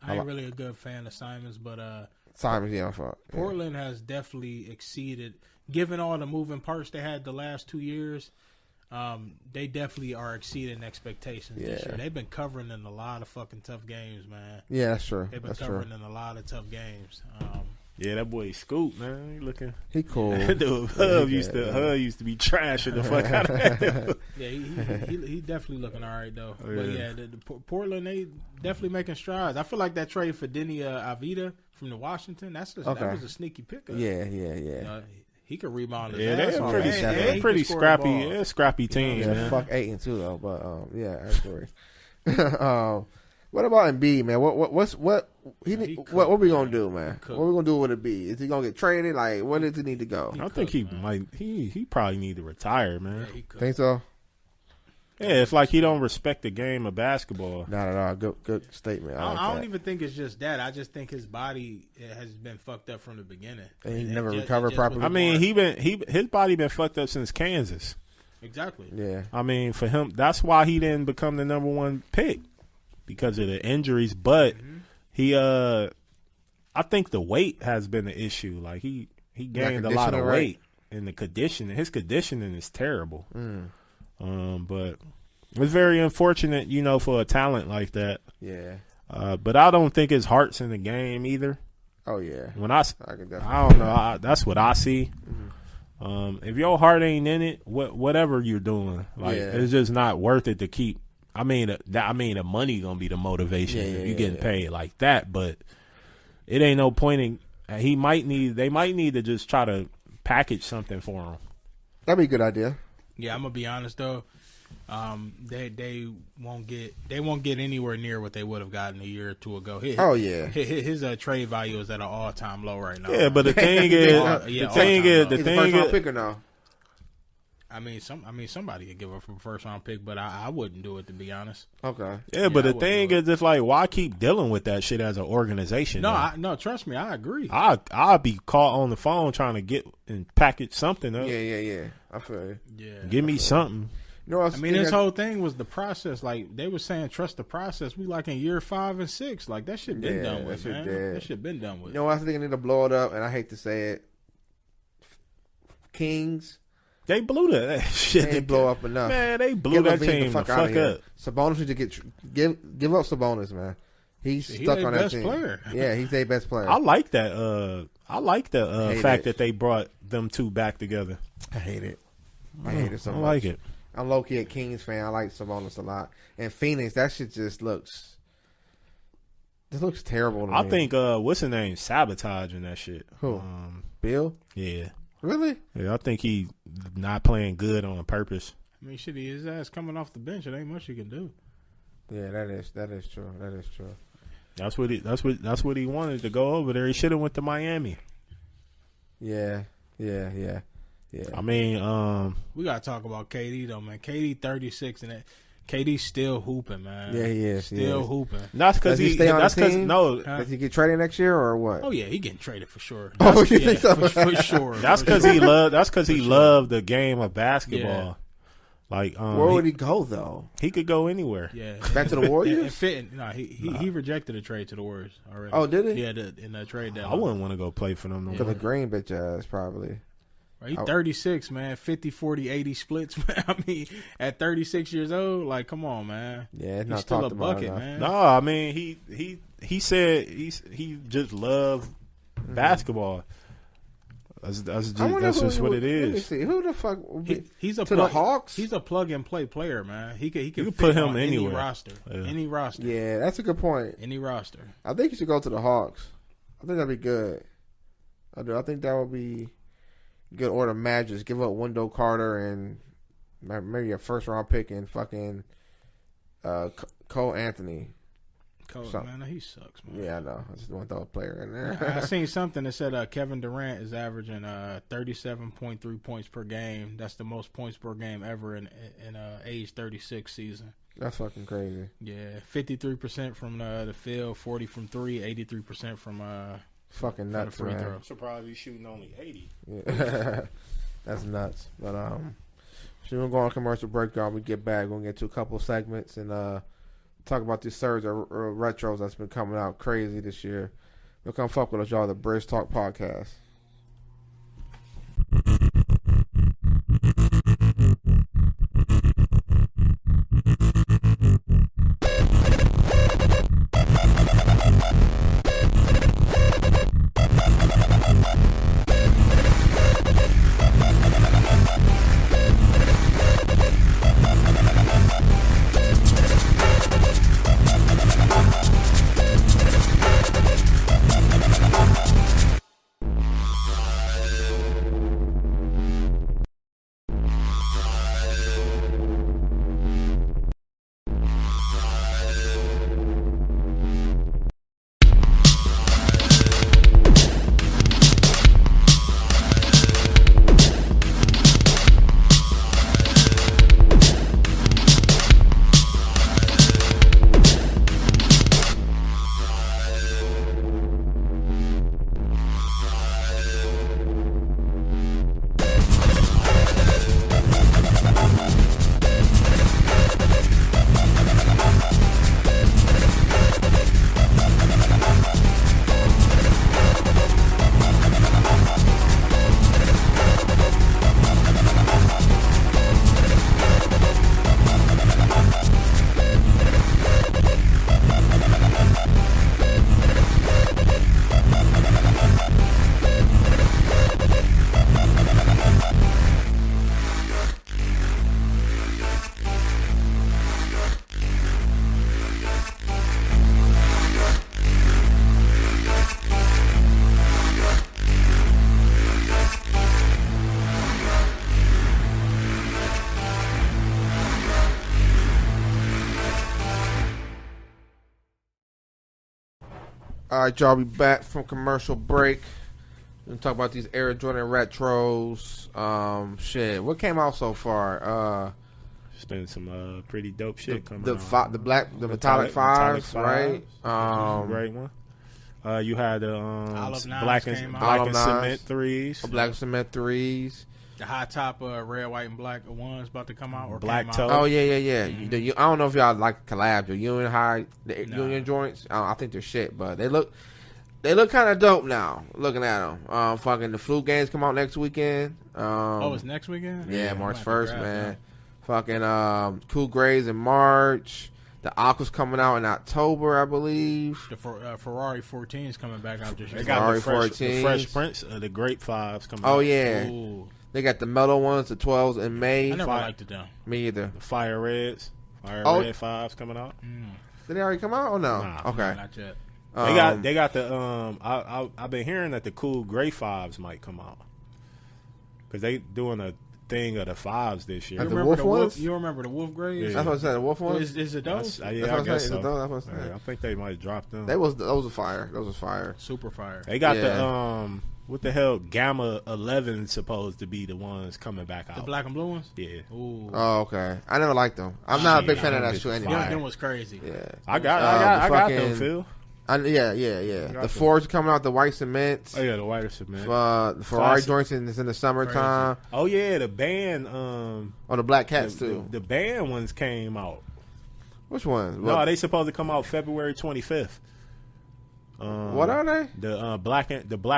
I ain't really a good fan of Simons, but Simons, Portland has definitely exceeded. Given all the moving parts they had the last 2 years, they definitely are exceeding expectations this year. They've been covering in a lot of fucking tough games, man. Yeah, that's true. They've been covering in a lot of tough games. Yeah, that boy Scoop, man, he cool. Dude, Hub used to be trashing the fuck out of that. Yeah, he definitely looking all right though. Oh, yeah. But the Portland, they definitely making strides. I feel like that trade for Denny Avdija from the Washington, that was a sneaky pickup. Yeah. He could rebound his ass off. They're pretty scrappy. They're a scrappy team. Yeah, fuck 8 and 2 though. But I agree. What about Embiid, man? What are we gonna do, man? What are we gonna do with Embiid? Is he gonna get traded? Like, where does he need to go? I think he might. He probably need to retire, man. Yeah, he could. Think so? Yeah, it's like he don't respect the game of basketball. Not at all. Good statement. I don't even think it's just that. I just think his body has been fucked up from the beginning, and he never recovered properly. I mean, his body been fucked up since Kansas. Exactly. Yeah. I mean, for him, that's why he didn't become the number 1 pick because of the injuries. But he, I think the weight has been an issue. Like he gained a lot of weight, and the conditioning. His conditioning is terrible. But it's very unfortunate, for a talent like that. Yeah. But I don't think his heart's in the game either. Oh yeah. When I can definitely don't know. That's what I see. If your heart ain't in it, whatever you're doing, like it's just not worth it to keep. I mean, the money gonna be the motivation if you getting paid like that, but it ain't no point in. They might need to just try to package something for him. That'd be a good idea. Yeah, I'm gonna be honest though. They won't get anywhere near what they would have gotten a year or two ago. His trade value is at an all time low right now. Yeah, but the thing is, the thing is, picker now. I mean, somebody could give up a first round pick, but I wouldn't do it, to be honest. Okay. Yeah, but the thing is, it's like, why keep dealing with that shit as an organization? No, trust me, I agree. I'll be caught on the phone trying to get and package something up. Yeah. I feel you. Yeah. Give me something. You know, this whole thing was the process. Like, they were saying, trust the process. We like in year 5 and 6. Like, that shit been done with, man. That shit been done with. You know, I think I need to blow it up, and I hate to say it. Kings. They blew that shit. They didn't blow up enough. Man, they blew that team the fuck up. Sabonis need to give up Sabonis, man. He's stuck on that team. Player. Yeah, he's their best player. I like that. I like the fact that they brought them two back together. I hate it. I hate it so much. I like it. I'm low-key a Kings fan. I like Sabonis a lot. And Phoenix, that shit just looks terrible to me. I think, what's his name, sabotaging that shit. Who? Bill? Yeah. Really? Yeah, I think he not playing good on purpose. I mean, shit, his ass coming off the bench. It ain't much you can do. Yeah, that is true. That is true. That's what he wanted to go over there. He should have went to Miami. Yeah. I mean, we gotta talk about KD though, man. KD 36 and that. KD's still hooping, man. Yeah, he is. Still hooping. That's because he stay on the team? No. Does he get traded next year or what? Oh yeah, he getting traded for sure. You think so? For sure. That's because he loved. That's because he loved the game of basketball. Yeah. Like, where would he go though? He could go anywhere. Yeah, back to the Warriors. He rejected a trade to the Warriors already. Oh, did he? Yeah, in that trade deadline. I wouldn't want to go play for them. Because the green bitch ass probably. He's 36, man. 50, 40, 80 splits, man. I mean, at 36 years old, like, come on, man. Yeah, he's still a bucket, man. No, I mean, he said he just loved basketball. That's just what it is. Let me see. Who the fuck? He's a the Hawks. He's a plug and play player, man. He could put him anywhere. Any roster. Yeah. Any roster. Yeah, that's a good point. Any roster. I think he should go to the Hawks. I think that'd be good. I do. I think that would be good order matches. Give up Wendell Carter and maybe a first round pick and fucking Cole Anthony. Man, he sucks, man. Yeah, I know. I just want to throw a player in there. I seen something that said Kevin Durant is averaging 37.3 points per game. That's the most points per game ever in age 36 season. That's fucking crazy. Yeah, 53% from the field, 40 from 3, 83% from fucking nuts, free man. throw. I'm surprised he's shooting only 80. Yeah. That's nuts. But so we're going to go on commercial break, y'all. We get back. We're going to get to a couple segments and talk about these surge or retros that's been coming out crazy this year. We'll come fuck with us, y'all. The Bridge Talk Podcast. All right, y'all. Be back from commercial break. We're gonna talk about these Air Jordan retros. Shit. What came out so far? It's been some pretty dope shit coming the out. the metallic fives, right? Great one. You had the black and cement threes. Black and cement threes. The high top red, white, and black ones about to come out. Or Black toe. Oh yeah. I don't know if y'all like collab the Union joints. I think they're shit, but they look kind of dope now. Looking at them, fucking the flu games come out next weekend. It's next weekend. Yeah, March 1st, man. Fucking Cool Grays in March. The Aqua's coming out in October, I believe. The Ferrari 14 is coming back out this year. They got the Fresh Prince, the Grape Fives coming out. Oh yeah. Ooh. They got the metal ones, the 12s in May. I never liked it though. Me either. The Fire Red Fives coming out. Did they already come out or no? Nah, okay. Not yet. They got the I've been hearing that the Cool Gray Fives might come out because they doing a thing of the fives this year. Like the wolf ones? You remember the wolf grays? Yeah. That's what I said. The wolf ones? Is it those? I guess so. That's what I think they might drop them. Those were fire. Those was fire. Super fire. They got the what the hell? Gamma 11 supposed to be the ones coming back out. The black and blue ones? Yeah. Ooh. Oh, okay. I never liked them. I'm not a big fan of that shoe anyway. Them was crazy. Yeah. I got them, Phil. Yeah. The Forge coming out, the white cements. Oh yeah, the white cement. The Ferrari joints is in the summertime. Crazy. Oh yeah, the band. The Black Cats too. The band ones came out. Which ones? No, they supposed to come out February 25th. What are they? The black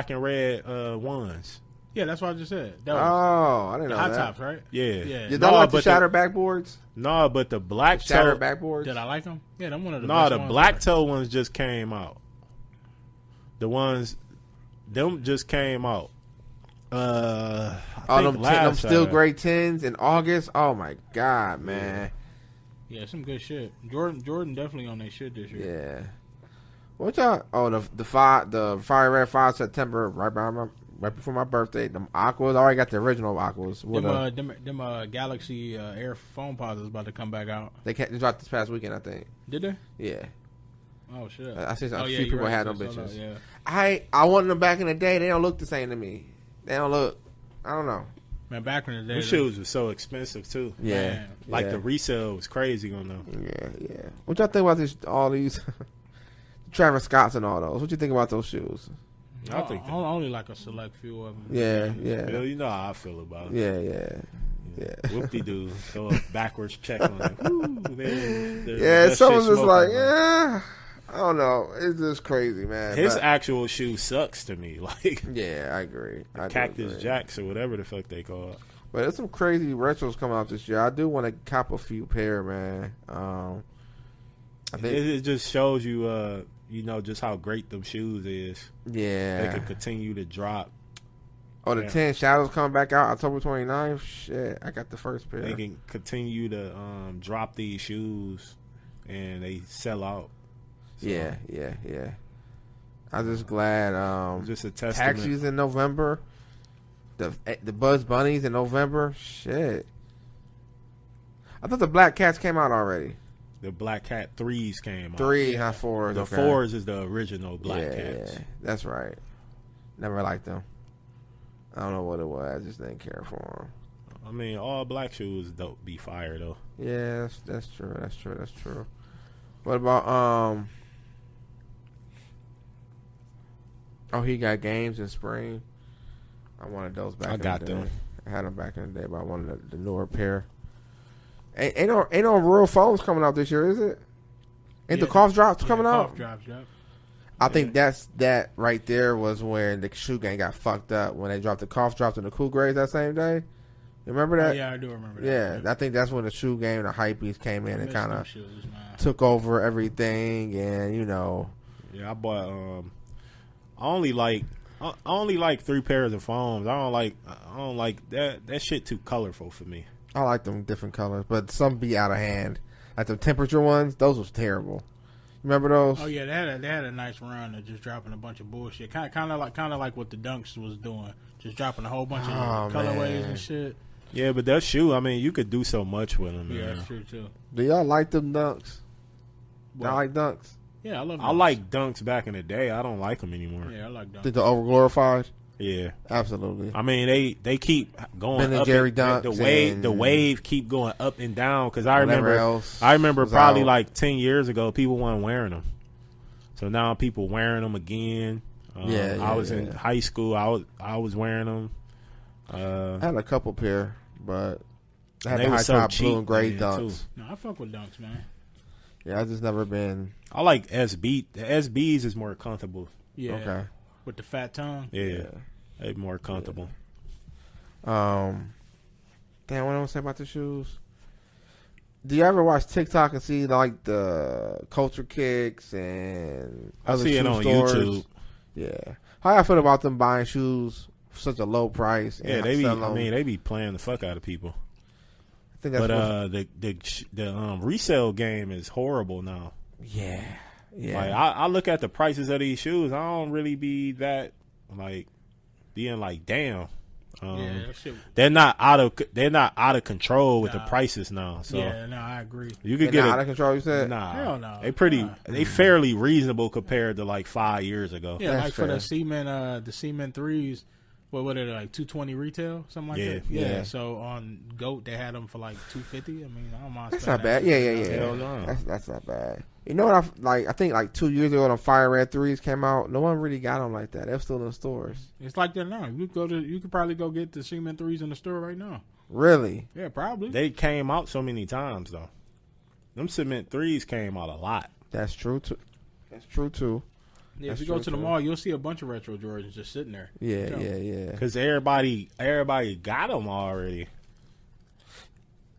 and red ones. Yeah, that's what I just said. I didn't know high that. tops, right? Yeah. Did that like the shatter backboards? No, but the black shatter backboards. Did I like them? Yeah, them one of the no, best the ones black ever. toe ones just came out. Them just came out. Them still gray 10s in August. Oh my god, man. Yeah, some good shit. Jordan definitely on that shit this year. Yeah. What y'all? Oh, the Fire Red 5 September right before my birthday. Them Aquas. I already got the original Aquas. Them Galaxy Air phone pods is about to come back out. They dropped this past weekend, I think. Did they? Yeah. Oh shit! I see a few people had them bitches. Yeah. I wanted them back in the day. They don't look the same to me. They don't look. I don't know. Man, back in the day, those shoes were so expensive too. Yeah, like the resale was crazy on them. Yeah. What y'all think about all these Travis Scotts and all those? What you think about those shoes? I think only like a select few of them. Yeah. Bill, you know how I feel about it. Yeah. Whoop-de-doo. Throw a backwards check on it. Yeah, someone's just like, I don't know. It's just crazy, man. His actual shoe sucks to me. Like, yeah, I agree. Cactus Jacks or whatever the fuck they call it. But there's some crazy retros coming out this year. I do want to cop a few pair, man. I think it just shows you, just how great them shoes is. Yeah, they could continue to drop. Oh, the 10 Shadows coming back out October 29th. Shit, I got the first pair. They can continue to drop these shoes, and they sell out. So, yeah. I'm just glad. Just a testament. Taxis in November. The Buzz Bunnies in November. Shit. I thought the Black Cats came out already. The Black Cat 3s came out. 3, not 4s. The 4s is the original Black Cats. Yeah, that's right. Never liked them. I don't know what it was. I just didn't care for them. I mean, all black shoes don't be fire though. Yeah, that's true. What about he got games in spring. I wanted those back. I got them. I had them back in the day, but I wanted the newer pair. Ain't no real phones coming out this year, is it? Ain't the cough drops coming out? Cough drops, yep. I think that right there was when the shoe game got fucked up when they dropped the cough drops and the cool grades that same day. You remember that? Yeah, I do remember that. Yeah, I think that's when the shoe game, the hype beast came in and kind of took over everything, and Yeah, I bought. I only like 3 pairs of foams. I don't like that. That shit too colorful for me. I like them different colors, but some be out of hand. Like the temperature ones, those was terrible. Remember those? Oh yeah, they had a nice run of just dropping a bunch of bullshit. Kind of like what the Dunks was doing, just dropping a whole bunch of colorways and shit. Yeah, but that shoe, I mean, you could do so much with them. Yeah, man. that's true too. Do y'all like them Dunks? Y'all like Dunks? Yeah, I love dunks. I like dunks back in the day. I don't like them anymore. Yeah, I like dunks. Think they're overglorified? Yeah, absolutely. I mean, they keep going Ben up. Jerry and, dunks the wave keep going up and down because I else remember probably out. like 10 years ago people weren't wearing them, so now people wearing them again. I was in high school. I was wearing them. I had a couple pair, but I had they the high so top cheap, blue and gray man, dunks. too. No, I fuck with dunks, man. Yeah, I just never been. I like SB. The SBs is more comfortable. Yeah. Okay. With the fat tongue. Yeah. They more comfortable. Damn, what I want to say about the shoes? Do you ever watch TikTok and see like the culture kicks and I other see shoe it on stores? YouTube. Yeah, how I feel about them buying shoes for such a low price? Yeah, and they be. selling I them? mean, they be playing the fuck out of people. I think that's But the resale game is horrible now. yeah. Like I look at the prices of these shoes. I don't really be that like being like damn. That shit. They're not out of control with the prices now. So Yeah, no, I agree. you could They're get not out of control. You said Hell no. They fairly reasonable compared to like 5 years ago. Yeah, That's like for fair. the Seaman threes. What are they like? $220 retail, something like that. Yeah. So on GOAT they had them for like $250. I mean, I don't mind. that's spending not bad. that. Yeah. Hell no. That's not bad. You know what? I think like 2 years ago when the Fire Red threes came out, no one really got them like that. They're still in stores. It's like that now. You could probably go get the Seaman threes in the store right now. Really? Yeah, probably. They came out so many times though. Them cement threes came out a lot. That's true too. That's true too. Yeah, That's if you go true, to the too. mall, you'll see a bunch of retro Jordans just sitting there. Yeah. Because everybody got them already.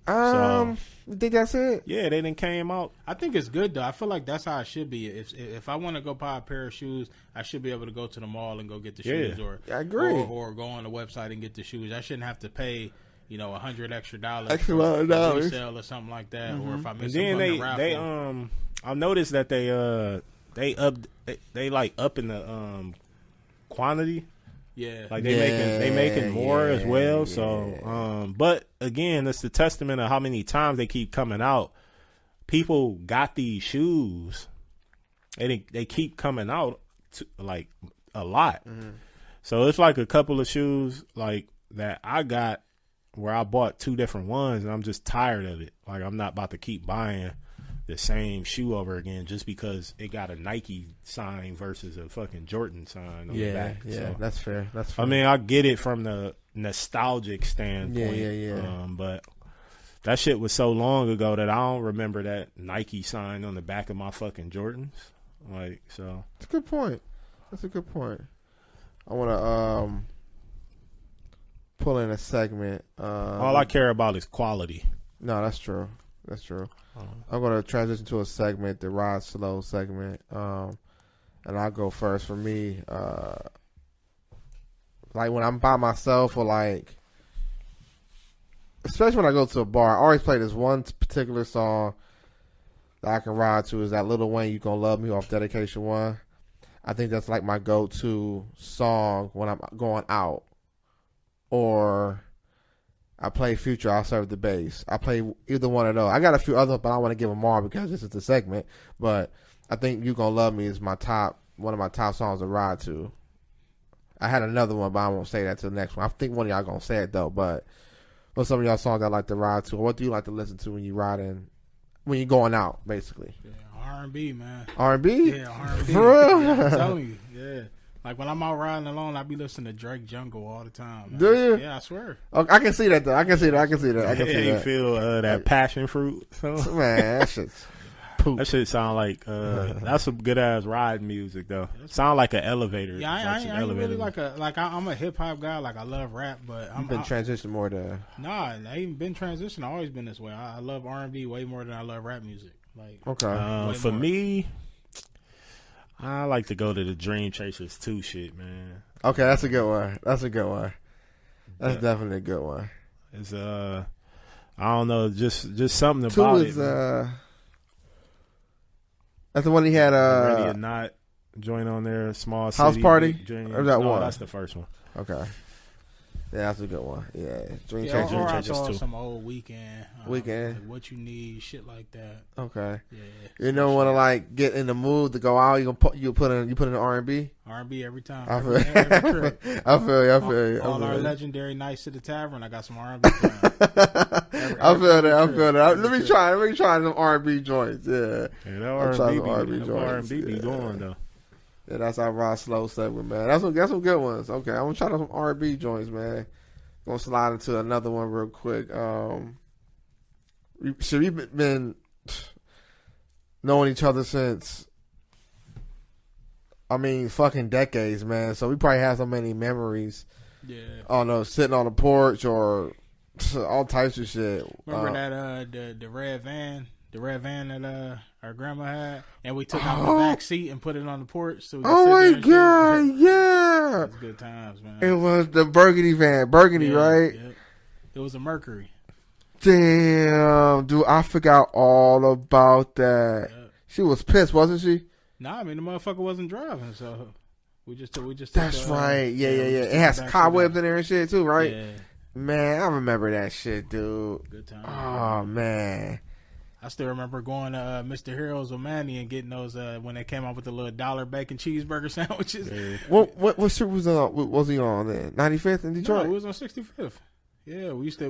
You think that's it? Yeah, they didn't came out. I think it's good though. I feel like that's how it should be. If I want to go buy a pair of shoes, I should be able to go to the mall and go get the shoes, or I agree. or go on the website and get the shoes. I shouldn't have to pay $100 extra Extra for dollars. resale or something like that. Or if I And miss then something from the raffle. I noticed that they like up in the quantity. Yeah, Like they making more as well. So, but again, it's the testament of how many times they keep coming out. People got these shoes, and they keep coming out like a lot. Mm-hmm. So it's like a couple of shoes like that I got where I bought 2 different ones, and I'm just tired of it. Like I'm not about to keep buying the same shoe over again just because it got a Nike sign versus a fucking Jordan sign on the back. So, that's fair. That's fair. I mean, I get it from the nostalgic standpoint. Yeah. But that shit was so long ago that I don't remember that Nike sign on the back of my fucking Jordans. Like, so. That's a good point. I want to pull in a segment. All I care about is quality. No, that's true. I'm going to transition to a segment, the Ride Slow segment. And I'll go first. For me, like when I'm by myself or like, especially when I go to a bar, I always play this one particular song that I can ride to. Is that Lil Wayne, You Gonna Love Me off Dedication 1. I think that's like my go-to song when I'm going out. Or I play Future, I'll Serve the Bass. I play either one of those. I got a few others, but I don't want to give them all because this is the segment. But I think You Gonna Love Me is one of my top songs to ride to. I had another one, but I won't say that to the next one. I think one of y'all going to say it, though. But what's some of y'all songs I like to ride to? Or what do you like to listen to when you're going out, basically? Yeah, R&B, man. R&B? Yeah, R&B. For real? Yeah, I'm telling you, yeah. Like when I'm out riding alone, I be listening to Drake Jungle all the time. Man. Do you? Yeah, I swear. Okay, I can see that, though. I can see that. You feel that passion fruit. So. Man, that shit's poop. That shit sound like that's some good ass ride music though. Sound like an elevator. Yeah, I ain't really I'm a hip hop guy. Like I love rap, but You've been transitioned more to. Nah, I ain't been transitioned. I always been this way. I love R&B way more than I love rap music. Like Okay. For more. me, I like to go to the Dream Chasers 2 shit, man. Okay, that's a good one. That's definitely a good one. It's I don't know, just something Two about is it. That's the one he had. Ready or Not join on there, Small City, House Party? Big Dreams. Or that no, one? that's the first one. Okay. that's a good one. Yeah, Dream Yeah, Changer. or I Changers saw too. some old Weekend. Like What You Need, shit like that. Okay. Yeah. You don't want to like get in the mood to go out. You put in R&B. R&B every time. I Every trip. I feel you. All our legendary nights at the tavern. I got some R&B playing. I feel that. Let me try some R&B joints. Yeah. That R&B be going though. Yeah, that's our Rod Slow segment, man. That's some good ones. Okay, I'm gonna try some R&B joints, man. Gonna slide into another one real quick. We've been knowing each other since, fucking decades, man. So we probably have so many memories. Yeah. I don't know, sitting on the porch or all types of shit. Remember that the red van that our grandma had, and we took out the back seat and put it on the porch. So we oh my god, yeah, it was good times, man. It was the burgundy van, right? Yeah. It was a Mercury. Damn, dude, I forgot all about that. Yeah. She was pissed, wasn't she? Nah, the motherfucker wasn't driving, so we just. That's right. Yeah. It has cobwebs in there and shit too, right? Yeah. Man, I remember that shit, dude. Good time. Oh man. I still remember going to Mr. Heroes with Manny and getting those when they came out with the little $1 bacon cheeseburger sandwiches. Yeah. What street was he on then? 95th in Detroit? No, it was on 65th. Yeah, we used to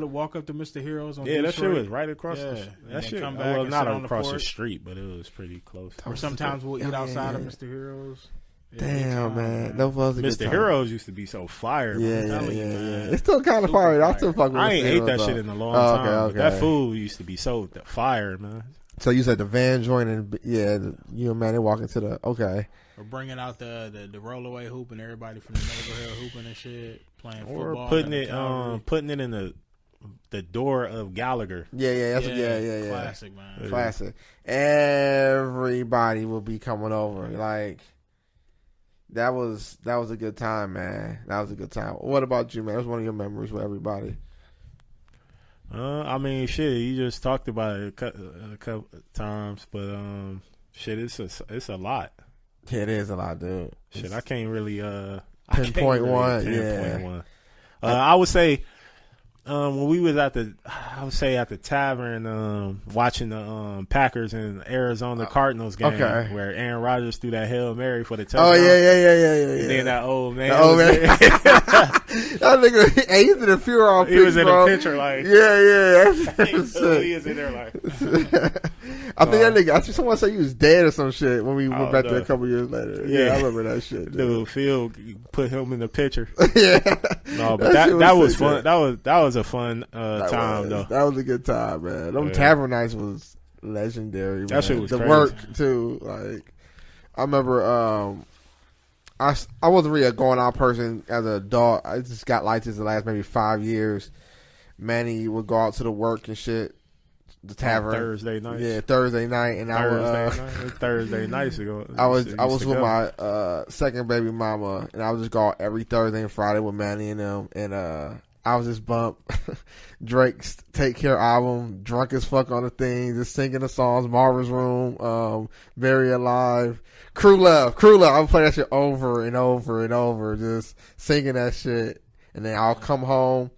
walk up to Mr. Heroes on Detroit. That shit was right across the street. That shit, come back and not sit on across the street, but it was pretty close. Or sometimes we'll eat outside of Mr. Heroes. Damn, man. That was a good time. Mr. Heroes used to be so fire. Yeah. It's still kind of fire. I still fuck with I ain't ate that shit in a long time. Okay. That food used to be so fire, man. So you said the van joint and you and Manny walking to the Or bringing out the rollaway hoop and everybody from the neighborhood hooping and shit, playing football. Or putting it in the door of Gallagher. Yeah. Classic, man. Classic. Everybody will be coming over. Like that was a good time, man. That was a good time. What about you, man? It was one of your memories with everybody. Shit. You just talked about it a couple times, but shit, it's a lot. Yeah, it is a lot, dude. Shit, I can't really pinpoint one. Yeah, I would say when we was at the tavern watching the Packers and Arizona Cardinals game, where Aaron Rodgers threw that Hail Mary for the touchdown. Oh yeah. And then that old man. That nigga, he was in the funeral picture. He was in the picture, like He is in there, like. I think that nigga. I think someone said he was dead or some shit when we went back there a couple years later. Yeah, I remember that shit. Dude, Phil put him in the picture. Yeah, no, but that was fun. That was a fun time though. That was a good time, man. Them tavern nights was legendary. That shit was the crazy. Work too. Like I remember, I wasn't really a going out person as an adult. I just got like this the last maybe 5 years. Manny would go out to the work and shit. The tavern Thursday night. Yeah, Thursday night, and Thursday nights ago. I was with my second baby mama, and I would just go out every Thursday and Friday with Manny and them, and I was just bump Drake's Take Care album, drunk as fuck on the thing, just singing the songs, Marvin's Room, Very Alive, Crew Love. I would play that shit over and over and over, just singing that shit, and then I'll come home.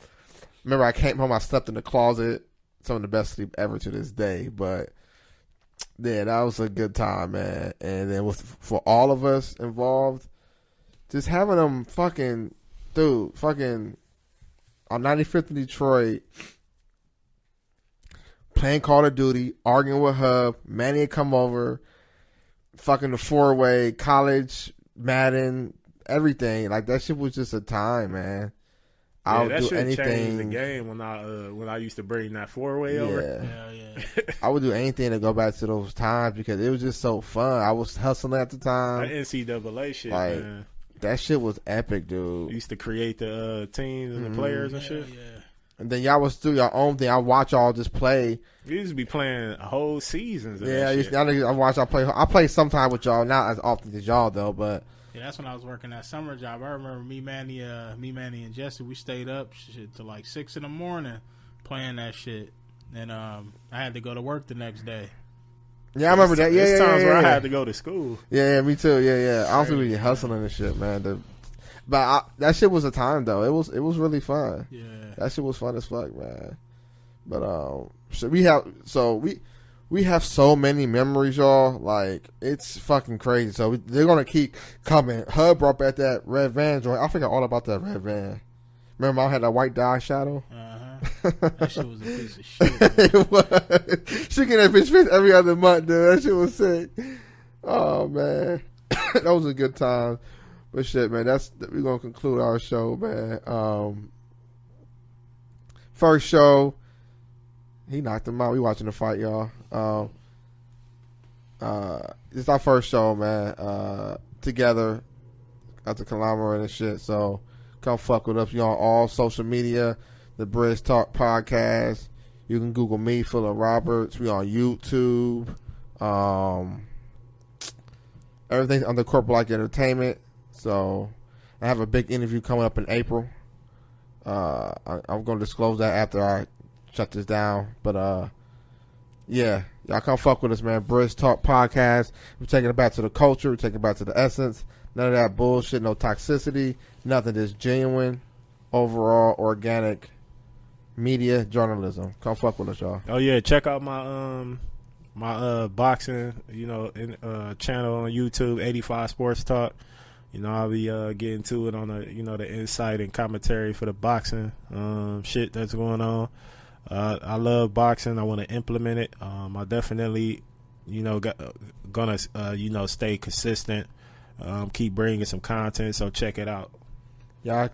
Remember, I came home, I slept in the closet. Some of the best sleep ever to this day, but yeah, that was a good time, man. And then for all of us involved, just having them fucking on 95th in Detroit, playing Call of Duty, arguing with Hub, Manny would come over, fucking the 4-way, college, Madden, everything. Like that shit was just a time, man. I'll that do shit anything. Changed the game when I used to bring that 4-way over. Yeah. I would do anything to go back to those times because it was just so fun. I was hustling at the time. That NCAA shit, like, man. That shit was epic, dude. You used to create the teams and the players and shit. Yeah. And then y'all was do your own thing. I watch y'all just play. You used to be playing whole seasons. I play sometime with y'all, not as often as y'all though, but. Yeah, that's when I was working that summer job. I remember me, Manny, and Jesse. We stayed up shit till like 6 a.m. playing that shit, and I had to go to work the next day. Yeah, I remember that. There's times where I had to go to school. Yeah, me too. Yeah. I was really hustling and shit, man. But that shit was a time though. It was really fun. Yeah. That shit was fun as fuck, man. But so we have so many memories, y'all. Like, it's fucking crazy. So they're gonna keep coming. Hub brought back that red van joint. I forgot all about that red van. Remember, I had that white dye shadow. That shit was a piece of shit. It was. She get that bitch fixed every other month, dude. That shit was sick. Oh man, that was a good time. But shit, man, we're gonna conclude our show, man. First show, he knocked him out. We watching the fight, y'all. It's our first show, man. Together at the conglomerate and shit. So come fuck with us. You on all social media, the Bridge Talk Podcast. You can Google me, Phillip Roberts. We on YouTube. Everything's under Corporate Like Entertainment. So I have a big interview coming up in April. I'm going to disclose that after I shut this down. But yeah, y'all come fuck with us, man. Bridge Talk Podcast. We're taking it back to the culture. We're taking it back to the essence. None of that bullshit, no toxicity, nothing. Just genuine, overall, organic media journalism. Come fuck with us, y'all. Oh yeah, check out my boxing, channel on YouTube, 85 Sports Talk. I'll be getting to it on the insight and commentary for the boxing shit that's going on. I love boxing. I want to implement it. I definitely, gonna stay consistent. Keep bringing some content, so check it out. Y'all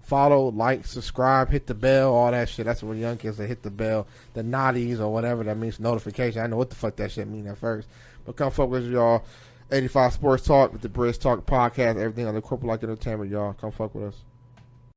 follow, like, subscribe, hit the bell, all that shit. That's what young kids say, hit the bell, the naughties or whatever that means, notification. I know what the fuck that shit mean at first. But come fuck with y'all. 85 Sports Talk with the Bridge Talk Podcast, everything on the Corporate Like Entertainment, y'all. Come fuck with us.